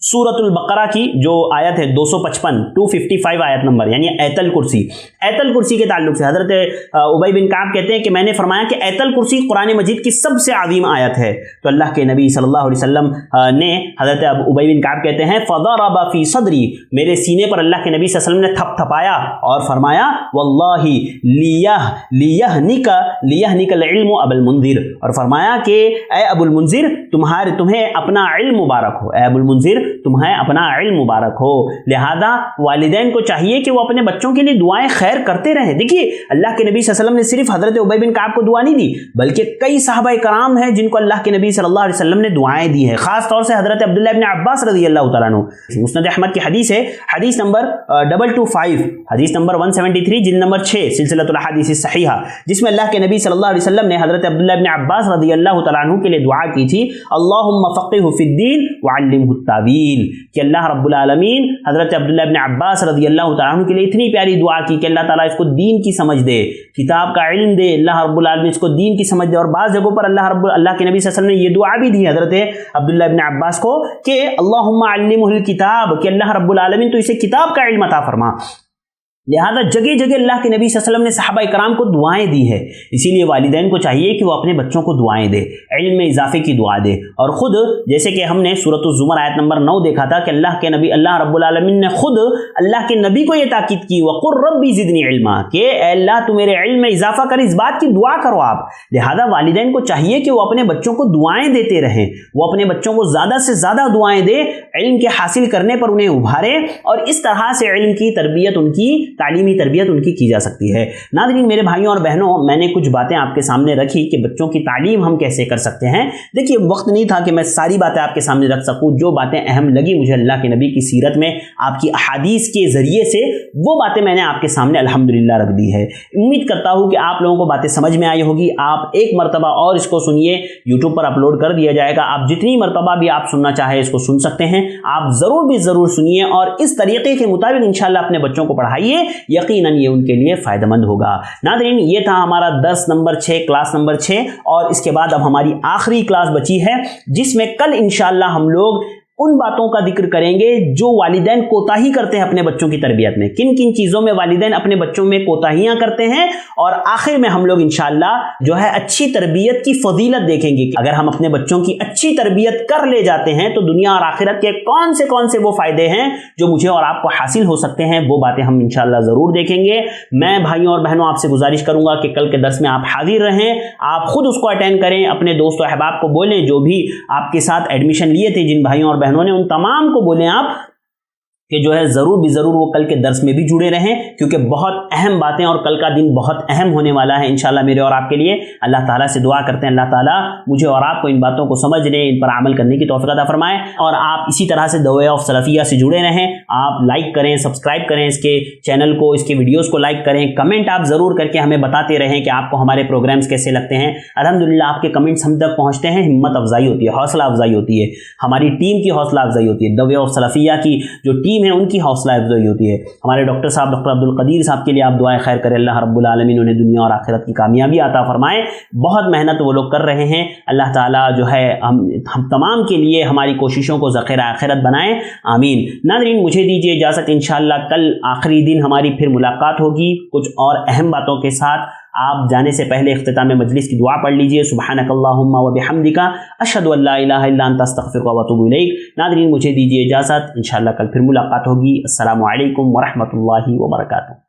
سورۃ البقرہ کی جو آیت ہے 255 آیت نمبر, یعنی ایت الکرسی. ایت الکرسی کے تعلق سے حضرت ابی بن کعب کہتے ہیں کہ میں نے فرمایا کہ ایت الکرسی قرآن مجید کی سب سے عظیم آیت ہے. تو اللہ کے نبی صلی اللہ علیہ وسلم نے, حضرت ابی بن کعب کہتے ہیں, فضرب فی صدری, میرے سینے پر اللہ کے نبی صلی اللہ علیہ وسلم نے تھپ تھپایا اور فرمایا, واللہ لیہنک العلم ابا المنذر, اور فرمایا کہ اے ابو المنذر, تمہیں اپنا علم مبارک ہو, اے ابو المنذر तुम्हें अपना इल्म मुबारक हो। लिहाजा वालिदैन को चाहिए कि वो अपने बच्चों के लिए दुआएं खैर करते रहें। देखिए अल्लाह के नबी सल्लल्लाहु अलैहि वसल्लम ने सिर्फ हजरत उबई बिन काब को दुआ नहीं दी, बल्कि कई सहाबा कराम हैं जिनको अल्लाह के नबी सल्लल्लाहु अलैहि वसल्लम ने दुआएं दी है। खास तौर से हजरत अब्दुल्लाह इब्न अब्बास रज़ी अल्लाह तआला अन्हु, मुस्नद अहमद की हदीस है, हदीस नंबर 225, हदीस नंबर 173, जिल्द नंबर 6 सिलसिलतुल अहादीस सहीहा, जिसमें अल्लाह के नबी सल्लल्लाहु अलैहि वसल्लम ने हजरत अब्दुल्लाह इब्न अब्बास रज़ी अल्लाह तआला अन्हु के लिए दुआ की थी, अल्लाहुम्मा फ़क़्हिहु फ़िद्दीन वअल्लिमहु त्तावील, कि अल्लाह रब्बुल आलमीन हजरत अब्दुल्लाह इब्न अब्बास रज़ी अल्लाह तआला अन्हु के लिए इतनी प्यारी दुआ की कि अल्लाह ताला इसको दीन की समझ दे, किताब का इल्म दे, अल्लाह रब्बुल आलमीन इसको दीन की समझ दे। और बाज़ जगहों पर अल्लाह के नबी सल्लल्लाहु अलैहि वसल्लम ने ये दुआ भी दी हजरत अब्दुल्लाह इब्न अब्बास को कि अल्लाहुम्मा अल्लिमहुल किताब, कि अल्लाह रब्बुल आलमीन तो इसे किताब का इल्म अता फरमा। लिहाजा जगह जगह अल्लाह के नबी सल्लल्लाहु अलैहि वसल्लम ने सहाबा इकराम को दुआएं दी है। इसीलिए वालिदैन को चाहिए कि वो अपने बच्चों को दुआएं दे, इल्म में इजाफे की दुआ दे। और खुद जैसे कि हमने सूरतुज़ ज़ुमर आयत नंबर 9 देखा था कि अल्लाह रब्बुल आलमीन ने खुद अल्लाह के नबी को यह ताकीद की, वक़ुर रब्बी ज़िदनी इल्मा, कि अल्लाह तू मेरे इल्म में इजाफा कर, इस बात की दुआ करो आप। लिहाजा वालिदैन को चाहिए कि वो अपने बच्चों को दुआएं देते रहें, वो अपने बच्चों को ज़्यादा से ज़्यादा दुआएं दे, इल्म के हासिल करने पर उन्हें उभारे, और इस तरह से इल्म की तरबियत, उनकी तालीमी तरबियत उनकी की जा सकती है। नाज़रीन मेरे भाइयों और बहनों, मैंने कुछ बातें आपके सामने रखी कि बच्चों की तालीम हम कैसे कर सकते हैं। देखिए वक्त नहीं था कि मैं सारी बातें आपके सामने रख सकूं, जो बातें अहम लगी मुझे अल्लाह के नबी की सीरत में आपकी अहादीस के ज़रिए से, वो बातें मैंने आपके सामने अल्हम्दुलिल्लाह रख दी है। उम्मीद करता हूँ कि आप लोगों को बातें समझ में आई होगी। आप एक मरतबा और इसको सुनिए, यूट्यूब पर अपलोड कर दिया जाएगा, आप जितनी मरतबा भी आप सुनना चाहे इसको सुन सकते हैं। आप ज़रूर सुनिए और इस तरीक़े के मुताबिक इंशाअल्लाह अपने बच्चों को पढ़ाइए, यकीनन ये उनके लिए फ़ायदेमंद होगा। नाज़रीन ये था हमारा दर्स नंबर 6, क्लास नंबर 6, और इसके बाद अब हमारी आखिरी क्लास बची है, जिसमें कल इंशाअल्लाह हम लोग उन बातों का जिक्र करेंगे जो वालिदैन कोताही करते हैं अपने बच्चों की तरबियत में। किन किन चीज़ों में वालिदैन अपने बच्चों में कोताहियां करते हैं, और आखिर में हम लोग इंशाअल्लाह जो है अच्छी तरबियत की फजीलत देखेंगे कि अगर हम अपने बच्चों की अच्छी तरबियत कर ले जाते हैं तो दुनिया और आखिरत के कौन से वो फ़ायदे हैं जो मुझे और आपको हासिल हो सकते हैं। वो बातें हम इंशाअल्लाह ज़रूर देखेंगे। मैं भाइयों और बहनों आपसे गुजारिश करूँगा कि कल के दर्स में आप हाजिर रहें, आप खुद उसको अटेंड करें, अपने दोस्तों अहबाब को बोलें, जो भी आपके साथ एडमिशन लिए थे जिन भाइयों और बहनों ने, उन तमाम को बोलें आप कि जो है ज़रूर वो कल के दर्स में भी जुड़े रहें, क्योंकि बहुत अहम बातें और कल का दिन बहुत अहम होने वाला है इंशाअल्लाह मेरे और आपके लिए। अल्लाह ताला से दुआ करते हैं अल्लाह ताला मुझे और आपको इन बातों को समझने, इन पर अमल करने की तौफीक अता फरमाए। और आप इसी तरह से द वे ऑफ सलफिया से जुड़े रहें। आप लाइक करें, सब्सक्राइब करें इसके चैनल को, इसके वीडियोज़ को लाइक करें, कमेंट आप ज़रूर करके हमें बताते रहें कि आपको हमारे प्रोग्राम्स कैसे लगते हैं। अल्हम्दुलिल्लाह आपके कमेंट्स हम तक पहुँचते हैं, हिम्मत अफजाई होती है, हौसला अफजाई होती है, हमारी टीम की हौसला अफजाई होती है, द वे ऑफ सलफिया की जो टीम है उनकी हौसला अफजाई होती है। हमारे डॉक्टर साहब, डॉक्टर अब्दुल कदीर साहब के लिए आप दुआएं खैर करें, अल्लाह रब्बुल आलमीन उन्हें दुनिया और आखिरत की कामयाबी अता फरमाए। बहुत मेहनत वो लोग कर रहे हैं, अल्लाह ताला जो है हम तमाम के लिए हमारी कोशिशों को ज़ख़ीरा आखिरत बनाए, आमीन। नाज़रीन मुझे दीजिए इजाज़त, इंशाअल्लाह कल आखिरी दिन हमारी फिर मुलाकात होगी कुछ और अहम बातों के साथ। आप जाने से पहले इख्तिताम मजलिस की दुआ पढ़ लीजिए, सुब्हानकल्लाहुम्मा व बिहम्दिका अशहदु अल्ला इलाहा इल्ला अंता अस्तगफिरुका व अतूबु इलैक। नाज़रीन मुझे दीजिए इजाज़त, इंशाअल्लाह कल फिर मुलाकात होगी। अस्सलामु अलैकुम व रहमतुल्लाहि व बरकातुहू।